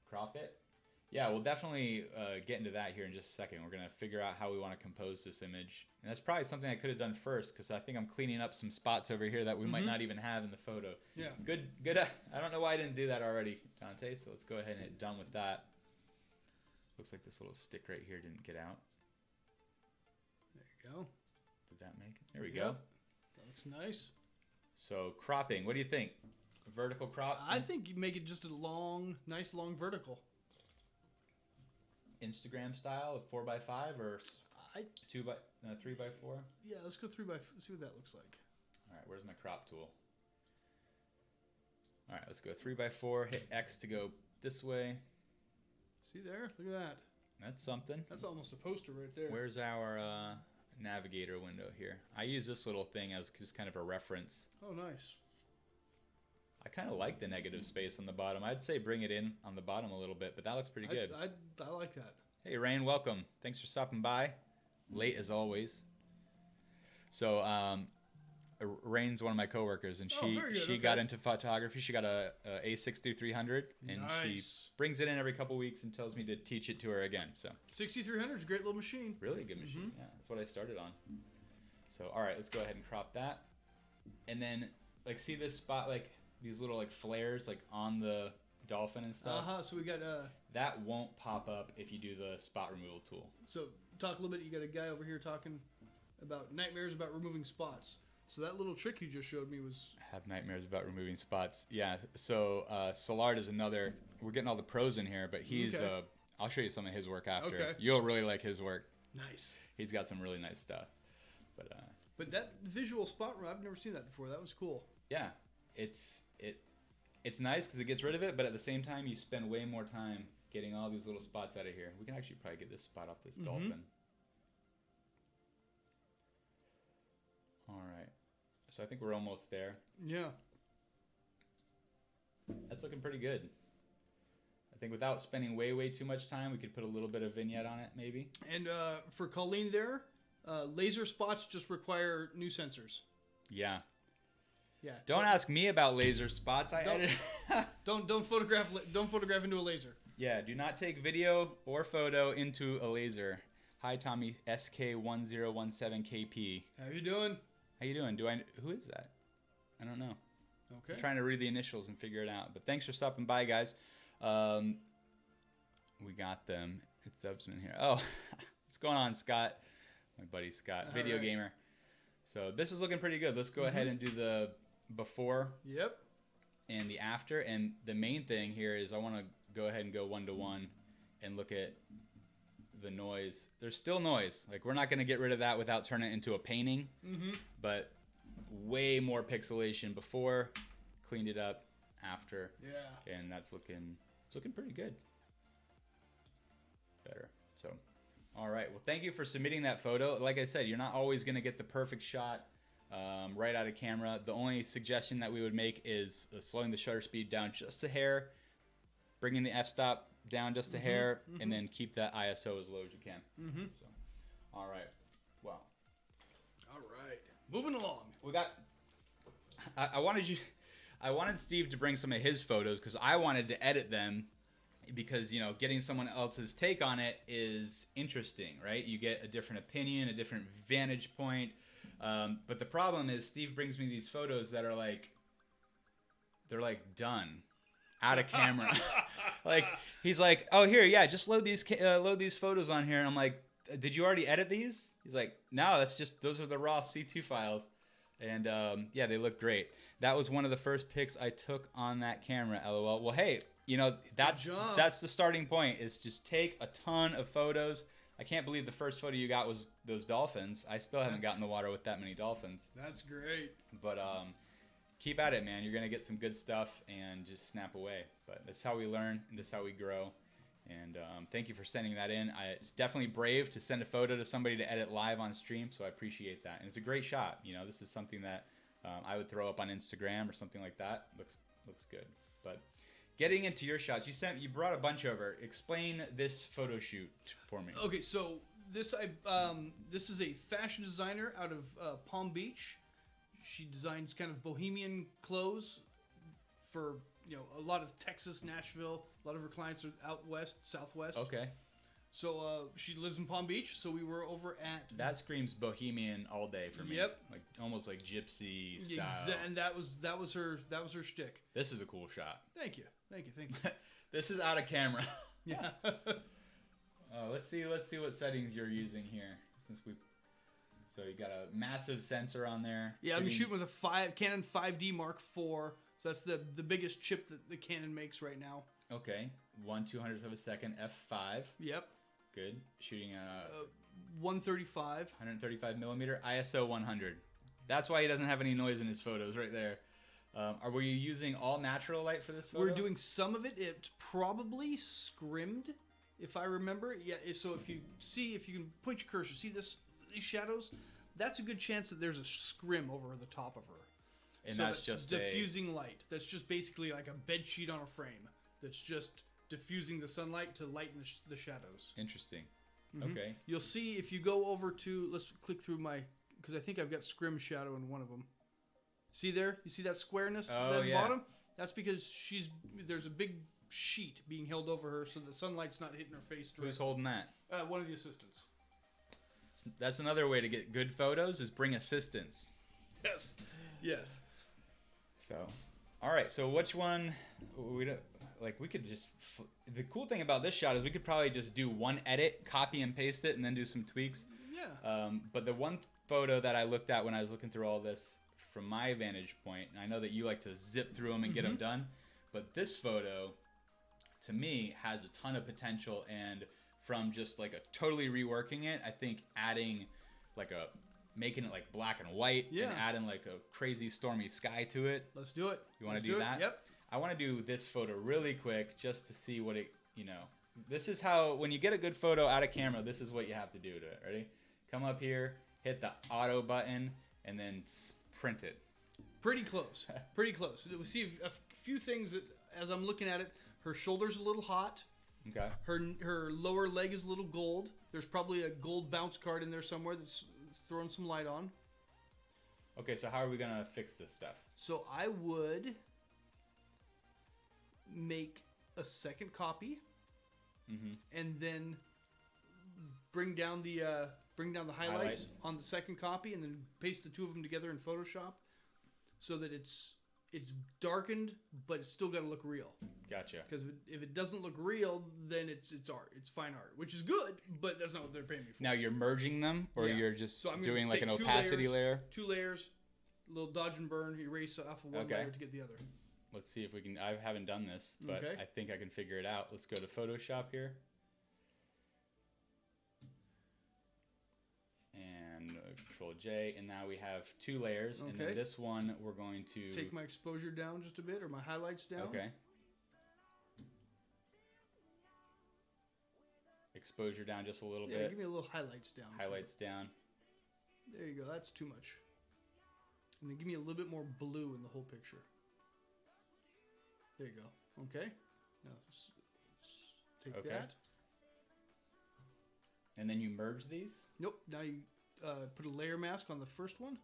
Crop it. Yeah, we'll definitely get into that here in just a second. We're going to figure out how we want to compose this image. And that's probably something I could have done first, because I think I'm cleaning up some spots over here that we might not even have in the photo. Yeah. Good. I don't know why I didn't do that already, Dante, so let's go ahead and hit done with that. Looks like this little stick right here didn't get out. There you go. Did that make it? There we go. That looks nice. So cropping, what do you think? A vertical crop? I think you make it just a nice long vertical. Instagram style of 4x5 or 3x4? Yeah, let's go 3x. See what that looks like. All right, where's my crop tool? All right, let's go 3x4. Hit X to go this way. See there? Look at that. That's something. That's almost a poster right there. Where's our navigator window here. I use this little thing as just kind of a reference. Oh, nice. I kind of like the negative space on the bottom. I'd say bring it in on the bottom a little bit, but that looks pretty good. I like that. Hey, Rain, welcome. Thanks for stopping by. Late as always. So, Rain's one of my coworkers, and she got into photography. She got a A6300, and she brings it in every couple weeks and tells me to teach it to her again. So 6300 is a great little machine. Really good machine. Yeah, that's what I started on. So, all right, let's go ahead and crop that, and then like see this spot, like these little like flares like on the dolphin and stuff. So we got that won't pop up if you do the spot removal tool. So talk a little bit. You got a guy over here talking about nightmares about removing spots. So that little trick you just showed me was... I have nightmares about removing spots. Yeah. So Szilard is another... We're getting all the pros in here, but he's... Okay. I'll show you some of his work after. Okay. You'll really like his work. Nice. He's got some really nice stuff. But that visual spot, I've never seen that before. That was cool. Yeah. It's nice because it gets rid of it, but at the same time, you spend way more time getting all these little spots out of here. We can actually probably get this spot off this dolphin. All right. So I think we're almost there. Yeah. That's looking pretty good. I think without spending way too much time, we could put a little bit of vignette on it, maybe. And for Colleen there, laser spots just require new sensors. Yeah. Yeah. Don't ask me about laser spots. Don't photograph into a laser. Yeah. Do not take video or photo into a laser. Hi, Tommy SK1017KP. How you doing? How you doing? Who is that? I don't know. Okay. I'm trying to read the initials and figure it out. But thanks for stopping by, guys. We got them. It's Dubsman here. Oh, what's going on, Scott? My buddy Scott, video gamer. So this is looking pretty good. Let's go ahead and do the before. Yep. And the after. And the main thing here is I want to go ahead and go 1-to-1 and look at the noise. There's still noise. Like, we're not going to get rid of that without turning it into a painting. But way more pixelation before, cleaned it up after. Yeah. And it's looking pretty good. Better. So, all right. Well, thank you for submitting that photo. Like I said, you're not always going to get the perfect shot right out of camera. The only suggestion that we would make is slowing the shutter speed down just a hair, bringing the f-stop down just a hair, and then keep that ISO as low as you can. So, all right. Well. All right. Moving along. We got. I wanted Steve to bring some of his photos because I wanted to edit them, because getting someone else's take on it is interesting, right? You get a different opinion, a different vantage point. But the problem is Steve brings me these photos that are they're done. Out of camera. Like, he's like, oh, here, yeah, just load these photos on here. And I'm like, did you already edit these? He's like, no, those are the raw C2 files. And yeah, they look great. That was one of the first pics I took on that camera, LOL. Well, hey, that's the starting point, is just take a ton of photos. I can't believe the first photo you got was those dolphins. I still haven't gotten in the water with that many dolphins. That's great. But keep at it, man. You're going to get some good stuff and just snap away. But that's how we learn, and that's how we grow. And thank you for sending that in. It's definitely brave to send a photo to somebody to edit live on stream, so I appreciate that. And it's a great shot. This is something that I would throw up on Instagram or something like that. Looks good. But getting into your shots, you brought a bunch over. Explain this photo shoot for me. Okay, so this is a fashion designer out of Palm Beach. She designs kind of bohemian clothes for a lot of Texas, Nashville. A lot of her clients are out west, southwest. Okay. So she lives in Palm Beach. So we were over at. That screams bohemian all day for me. Yep. Like almost like gypsy style. And that was her shtick. This is a cool shot. Thank you. This is out of camera. Yeah. Let's see what settings you're using here. So you got a massive sensor on there. Yeah, I'm shooting with a Canon 5D Mark IV. So that's the biggest chip that the Canon makes right now. Okay, 1/200th of a second, f5. Yep. Good. Shooting 135. 135 millimeter, ISO 100. That's why he doesn't have any noise in his photos right there. Were you using all natural light for this photo? We're doing some of it. It's probably scrimmed, if I remember. Yeah. So if you can point your cursor, see this these shadows, that's a good chance that there's a scrim over the top of her. And so that's just diffusing light. That's just basically like a bed sheet on a frame. That's just diffusing the sunlight to lighten the shadows. Interesting. Mm-hmm. Okay. You'll see if you go over to, let's click through because I think I've got scrim shadow in one of them. See there? You see that squareness at the bottom? That's because there's a big sheet being held over her so the sunlight's not hitting her face directly. Who's holding that? One of the assistants. That's another way to get good photos is bring assistants. Yes. Yes. So, all right. So which one? We could just. The cool thing about this shot is we could probably just do one edit, copy and paste it, and then do some tweaks. Yeah. But the one photo that I looked at when I was looking through all this from my vantage point, and I know that you like to zip through them and get them done, but this photo, to me, has a ton of potential. And from just like a totally reworking it, I think adding making it like black and white and adding like a crazy stormy sky to it. Let's do it. You want to do that? Yep. I want to do this photo really quick just to see what it, this is how, when you get a good photo out of camera, this is what you have to do to it. Ready? Come up here, hit the auto button, and then print it. Pretty close. Pretty close. We see a few things that, as I'm looking at it, her shoulder's a little hot. Okay. Her lower leg is a little gold. There's probably a gold bounce card in there somewhere that's throwing some light on. Okay, so how are we going to fix this stuff? So I would make a second copy and then bring down the highlights on the second copy and then paste the two of them together in Photoshop so that it's darkened, but it's still got to look real. Gotcha. Because if it doesn't look real, then it's art. It's fine art, which is good, but that's not what they're paying me for. Now you're merging them, or you're just doing like an opacity layer? 2 layers, a little dodge and burn, erase off of one layer to get the other. Let's see if we can. I haven't done this, but I think I can figure it out. Let's go to Photoshop here. And Control J, and now we have 2 layers. And then this one, we're going to take my exposure down just a bit, or my highlights down. Okay. Exposure down just a little bit. Yeah, give me a little highlights down. Highlights down. There you go. That's too much. And then give me a little bit more blue in the whole picture. There you go. Okay. Now take that. And then you merge these? Nope. Now you put a layer mask on the first one.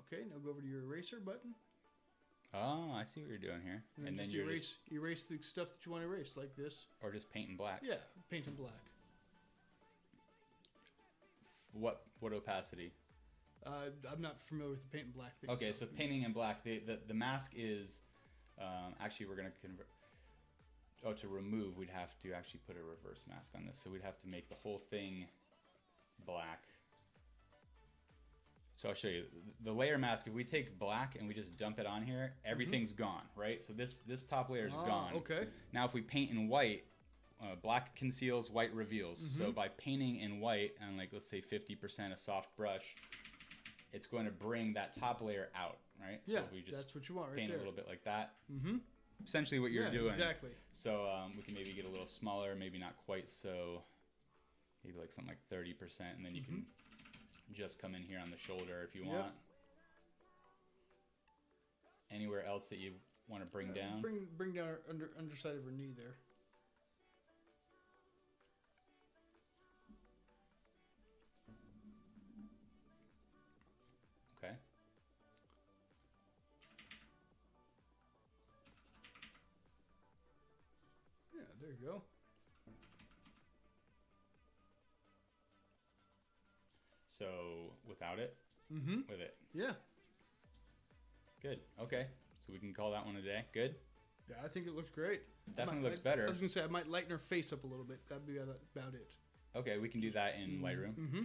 Okay. Now go over to your eraser button. Oh, I see what you're doing here. And then you erase the stuff that you want to erase, like this. Or just paint in black. Yeah, paint in black. What opacity? I'm not familiar with the paint in black thing. Okay, so painting in black. The mask is actually we're gonna convert. Oh, to remove, we'd have to actually put a reverse mask on this. So we'd have to make the whole thing black. So I'll show you. The layer mask, if we take black and we just dump it on here, everything's gone, right? So this top layer is gone. Okay. Now if we paint in white, black conceals, white reveals. So by painting in white on, like, let's say 50% a soft brush, it's going to bring that top layer out, right? Yeah, so we just that's what you want right paint there. A little bit like that. Mm-hmm. Essentially what you're doing. Exactly. So we can maybe get a little smaller, maybe not quite so, maybe like something like 30%, and then you can just come in here on the shoulder if you want. Anywhere else that you want to bring down? Bring down our underside of her knee there. Okay. Yeah, there you go. So without it? With it? Yeah. Good. Okay. So we can call that one a day. Good? Yeah, I think it looks great. Definitely looks better. I was going to say, I might lighten her face up a little bit. That'd be about it. Okay, we can do that in Lightroom. Mm-hmm.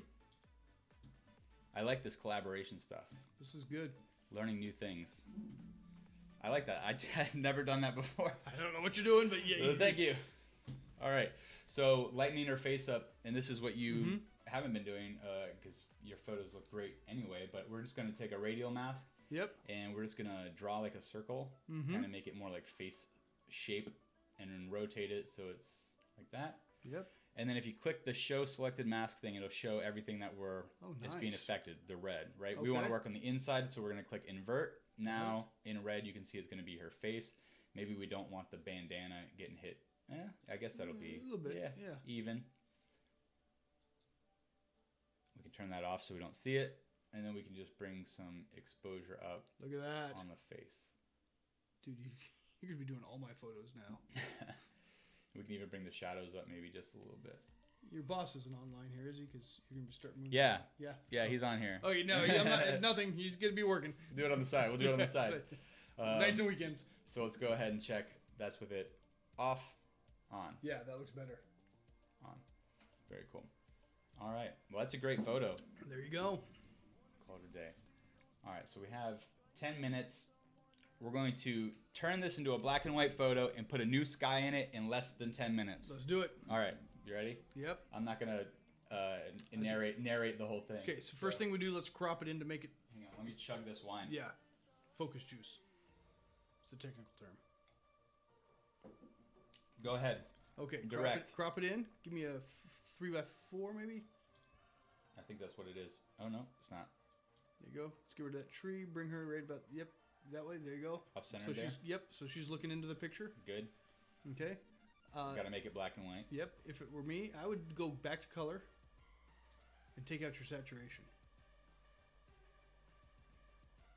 I like this collaboration stuff. This is good. Learning new things. I like that. I had never done that before. I don't know what you're doing, but yeah. Thank you. All right. So lightening her face up, and this is what you haven't been doing because your photos look great anyway, but we're just going to take a radial mask. Yep. And we're just going to draw like a circle, kind of make it more like face shape, and then rotate it so it's like that. Yep. And then if you click the show selected mask thing, it'll show everything that is being affected, the red, right? Okay. We want to work on the inside, so we're going to click invert. Now, in red, you can see it's going to be her face. Maybe we don't want the bandana getting hit. I guess that'll be a little bit, yeah. Even. We can turn that off so we don't see it. And then we can just bring some exposure up. Look at that. On the face. Dude, you're going to be doing all my photos now. We can even bring the shadows up maybe just a little bit. Your boss isn't online here, is he? Because you're going to start moving. Yeah. Yeah. Yeah, he's on here. Oh, no, I'm not, nothing. He's going to be working. Do it on the side. We'll do it on the side. Nights and weekends. So let's go ahead and check. That's with it off, on. Yeah, that looks better. On. Very cool. All right. Well, that's a great photo. There you go. Call it a day. All right. So we have 10 minutes. We're going to turn this into a black and white photo and put a new sky in it in less than 10 minutes. Let's do it. All right. You ready? Yep. I'm not going to narrate the whole thing. Okay, so first thing we do, let's crop it in to make it... Hang on. Let me chug this wine. Yeah. Focus juice. It's a technical term. Go ahead. Okay. Direct. Crop it in. Give me a 3x4 maybe. I think that's what it is. Oh, no. It's not. There you go. Let's get rid of that tree. Bring her right about... Yep. That way. There you go. Off center so there? So she's looking into the picture. Good. Okay. Got to make it black and white. Yep. If it were me, I would go back to color and take out your saturation.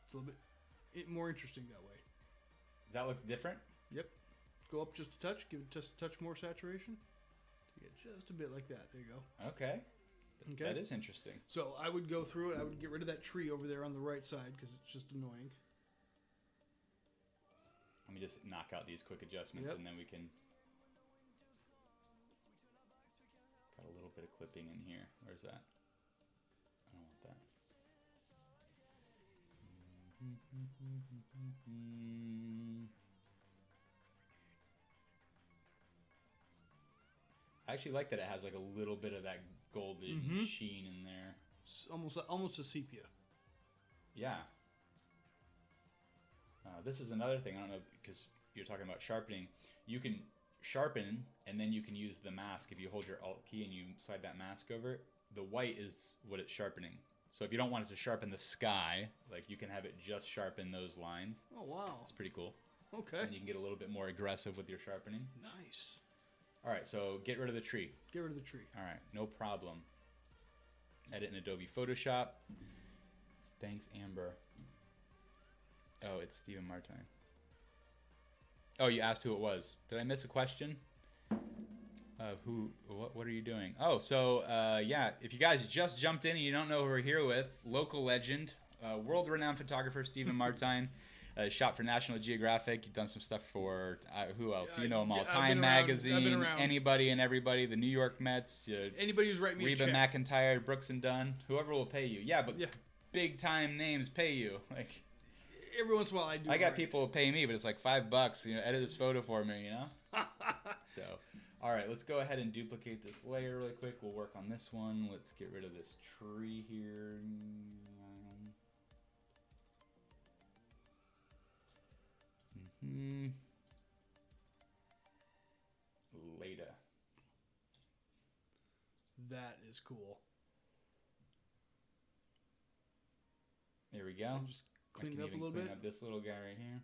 It's a little bit more interesting that way. That looks different? Yep. Go up just a touch. Give it just a touch more saturation. To get just a bit like that. There you go. Okay. Okay. That is interesting. So I would go through it. I would get rid of that tree over there on the right side because it's just annoying. Let me just knock out these quick adjustments and then we can... Got a little bit of clipping in here. Where's that? I don't want that. I actually like that it has like a little bit of that golden sheen in there. It's almost a sepia. Yeah. This is another thing. I don't know, because you're talking about sharpening. You can sharpen, and then you can use the mask. If you hold your Alt key and you slide that mask over it, the white is what it's sharpening. So if you don't want it to sharpen the sky, like you can have it just sharpen those lines. Oh, wow. It's pretty cool. Okay. And you can get a little bit more aggressive with your sharpening. Nice. All right, so get rid of the tree. Get rid of the tree. All right, no problem. Edit in Adobe Photoshop. Thanks, Amber. Oh, it's Stephen Martine. Oh, you asked who it was. Did I miss a question? What are you doing? Oh, so, yeah, if you guys just jumped in and you don't know who we're here with, local legend, world-renowned photographer Stephen Martine. Shot for National Geographic. You've done some stuff for, who else? You know them all. Time Magazine, anybody and everybody, the New York Mets. Anybody who's writing me Reba a check. McEntire, Brooks and Dunn, whoever will pay you. Yeah, but big-time names pay you. Like... Every once in a while I do. I got people who pay me, but it's like $5. You know, edit this photo for me. You know. So, all right, let's go ahead and duplicate this layer really quick. We'll work on this one. Let's get rid of this tree here. Later. That is cool. There we go. And just clean it up a little bit. Clean up this little guy right here.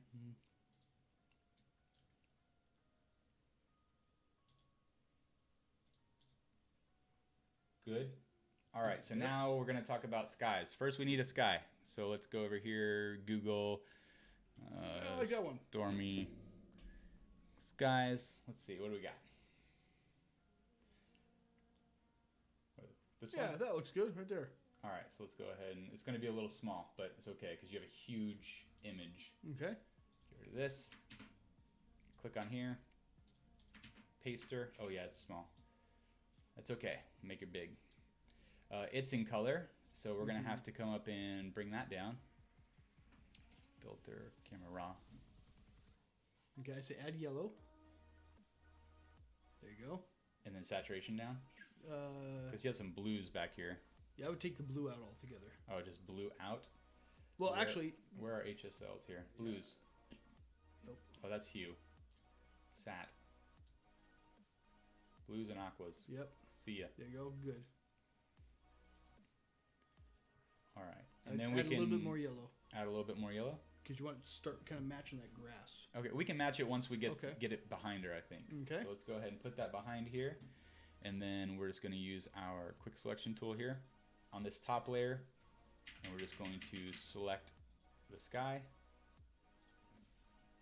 Good. All right, so now we're going to talk about skies. First, we need a sky. So let's go over here, Google I got one. Stormy skies. Let's see, what do we got? This one? Yeah, that looks good right there. All right, so let's go ahead, and it's going to be a little small, but it's okay because you have a huge image. Okay. Get rid of this. Click on here. Paster. Oh yeah, it's small. That's okay. Make it big. It's in color, so we're going to have to come up and bring that down. Filter, camera raw. Okay, I say add yellow. There you go. And then saturation down? Because you have some blues back here. Yeah, I would take the blue out altogether. Oh, just blue out? Well, actually... Where are HSLs here? Blues. Nope. Oh, that's hue. Sat. Blues and aquas. Yep. See ya. There you go. Good. All right. And then add we a can little bit more yellow. Add a little bit more yellow. Because you want to start kind of matching that grass. Okay, we can match it once we get it behind her, I think. Okay. So let's go ahead and put that behind here. And then we're just going to use our quick selection tool here on this top layer. And we're just going to select the sky.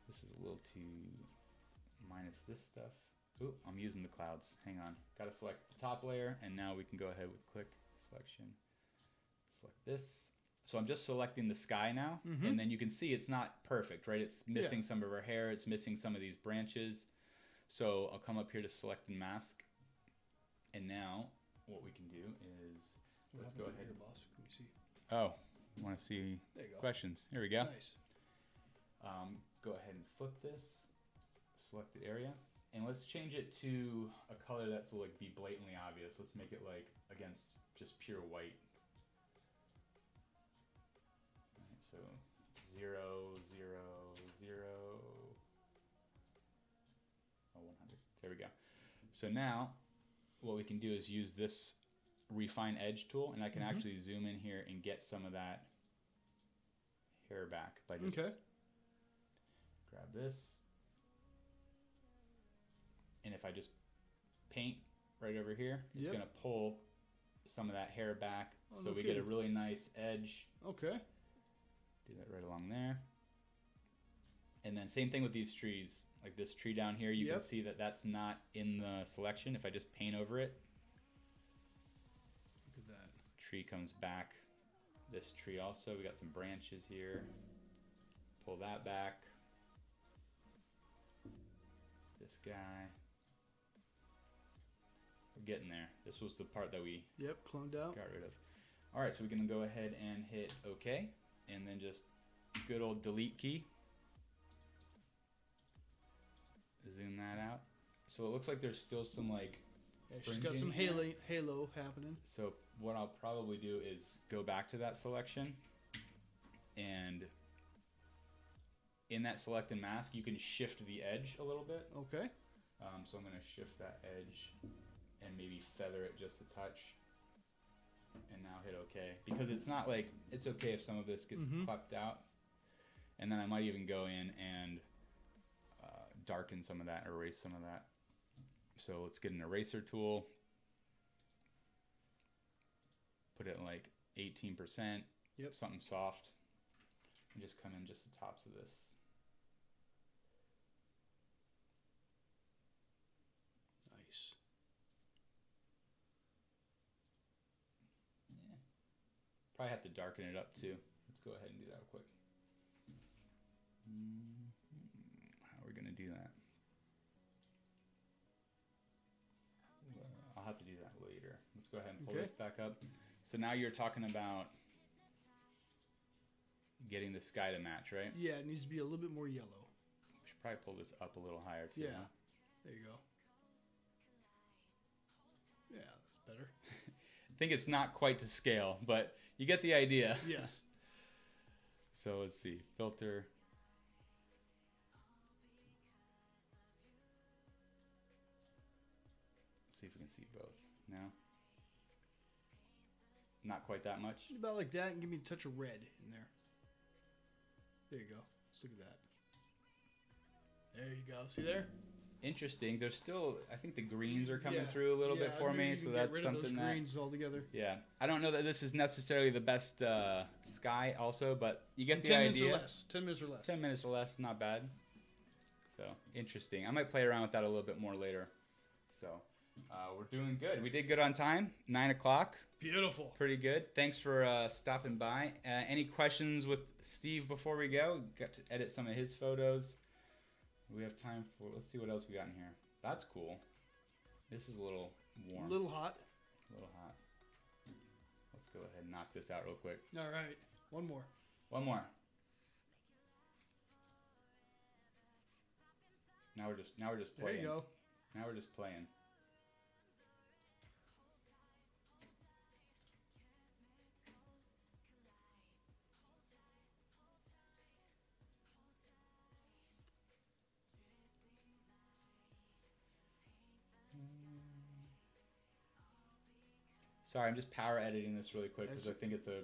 This is a little too minus this stuff. Ooh, I'm using the clouds. Hang on. Got to select the top layer. And now we can go ahead with click selection. Select this. So I'm just selecting the sky now, and then you can see it's not perfect, right? It's missing some of her hair. It's missing some of these branches. So I'll come up here to select and mask. And now what we can do is, let's go ahead. Here, boss. Can we see? Oh, you want to see questions? Here we go. Nice. Go ahead and flip this selected area. And let's change it to a color that's like be blatantly obvious. Let's make it like against just pure white. So 0, 0, 0, 100. There we go. So now what we can do is use this refine edge tool, and I can actually zoom in here and get some of that hair back by just grab this. And if I just paint right over here, it's going to pull some of that hair back, so we get a really nice edge. Okay. Do that right along there. And then same thing with these trees. Like this tree down here, you can see that that's not in the selection. If I just paint over it, look at that. Tree comes back. This tree also, we got some branches here. Pull that back. This guy. We're getting there. This was the part that we cloned out. Got rid of. All right, so we can go ahead and hit OK. And then just good old delete key. Zoom that out. So it looks like there's still some like she's got some halo happening. So what I'll probably do is go back to that selection, and in that select and mask you can shift the edge a little bit. Okay. So I'm going to shift that edge and maybe feather it just a touch. And now hit OK, because it's not like, it's okay if some of this gets plucked out. And then I might even go in and darken some of that, erase some of that. So let's get an eraser tool. Put it in like 18%, something soft. And just come in just the tops of this. Nice. Probably have to darken it up too. Let's go ahead and do that real quick. How are we going to do that? I'll have to do that later. Let's go ahead and pull this back up. So now you're talking about getting the sky to match, right? Yeah, it needs to be a little bit more yellow. We should probably pull this up a little higher too. Yeah, there you go. Yeah, that's better. I think it's not quite to scale, but you get the idea. Yes. So let's see, filter. Let's see if we can see both. No? Not quite that much? About like that, and give me a touch of red in there. There you go. Let's look at that. There you go. See there? Interesting. There's still, I think the greens are coming through a little bit for me, so that's something that. Greens altogether. Yeah, I don't know that this is necessarily the best sky, also, but you get the idea. 10 minutes or less. 10 minutes or less, not bad. So interesting. I might play around with that a little bit more later. So we're doing good. We did good on time. 9 o'clock. Beautiful. Pretty good. Thanks for stopping by. Any questions with Steve before we go? Got to edit some of his photos. We have time for, let's see what else we got in here. That's cool. This is a little warm. A little hot. A little hot. Let's go ahead and knock this out real quick. All right. One more. One more. Now we're just playing. There you go. Now we're just playing. Sorry, I'm just power editing this really quick because I think it's a.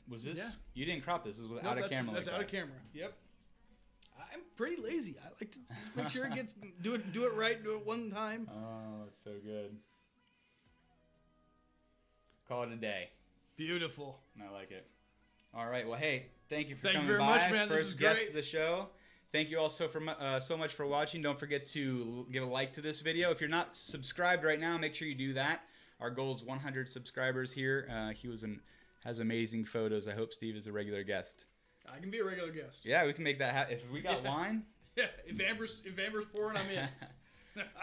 Was this? Yeah. You didn't crop this. This was out of camera. That's out of camera. Yep. I'm pretty lazy. I like to just make sure it gets do it right, do it one time. Oh, it's so good. Call it a day. Beautiful. I like it. All right. Well, hey, thank you for Thank coming you very by. much, man. This is First guest great. of the show. Thank you all so much for watching. Don't forget to give a like to this video. If you're not subscribed right now, make sure you do that. Our goal is 100 subscribers here. He has amazing photos. I hope Steve is a regular guest. I can be a regular guest. Yeah, we can make that happen. If we got wine. Yeah, if Amber's pouring, I'm in.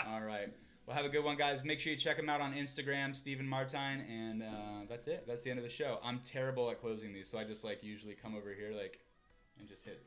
All right. Well, have a good one, guys. Make sure you check him out on Instagram, Stephen Martine, and that's it. That's the end of the show. I'm terrible at closing these, so I just usually come over here and just hit.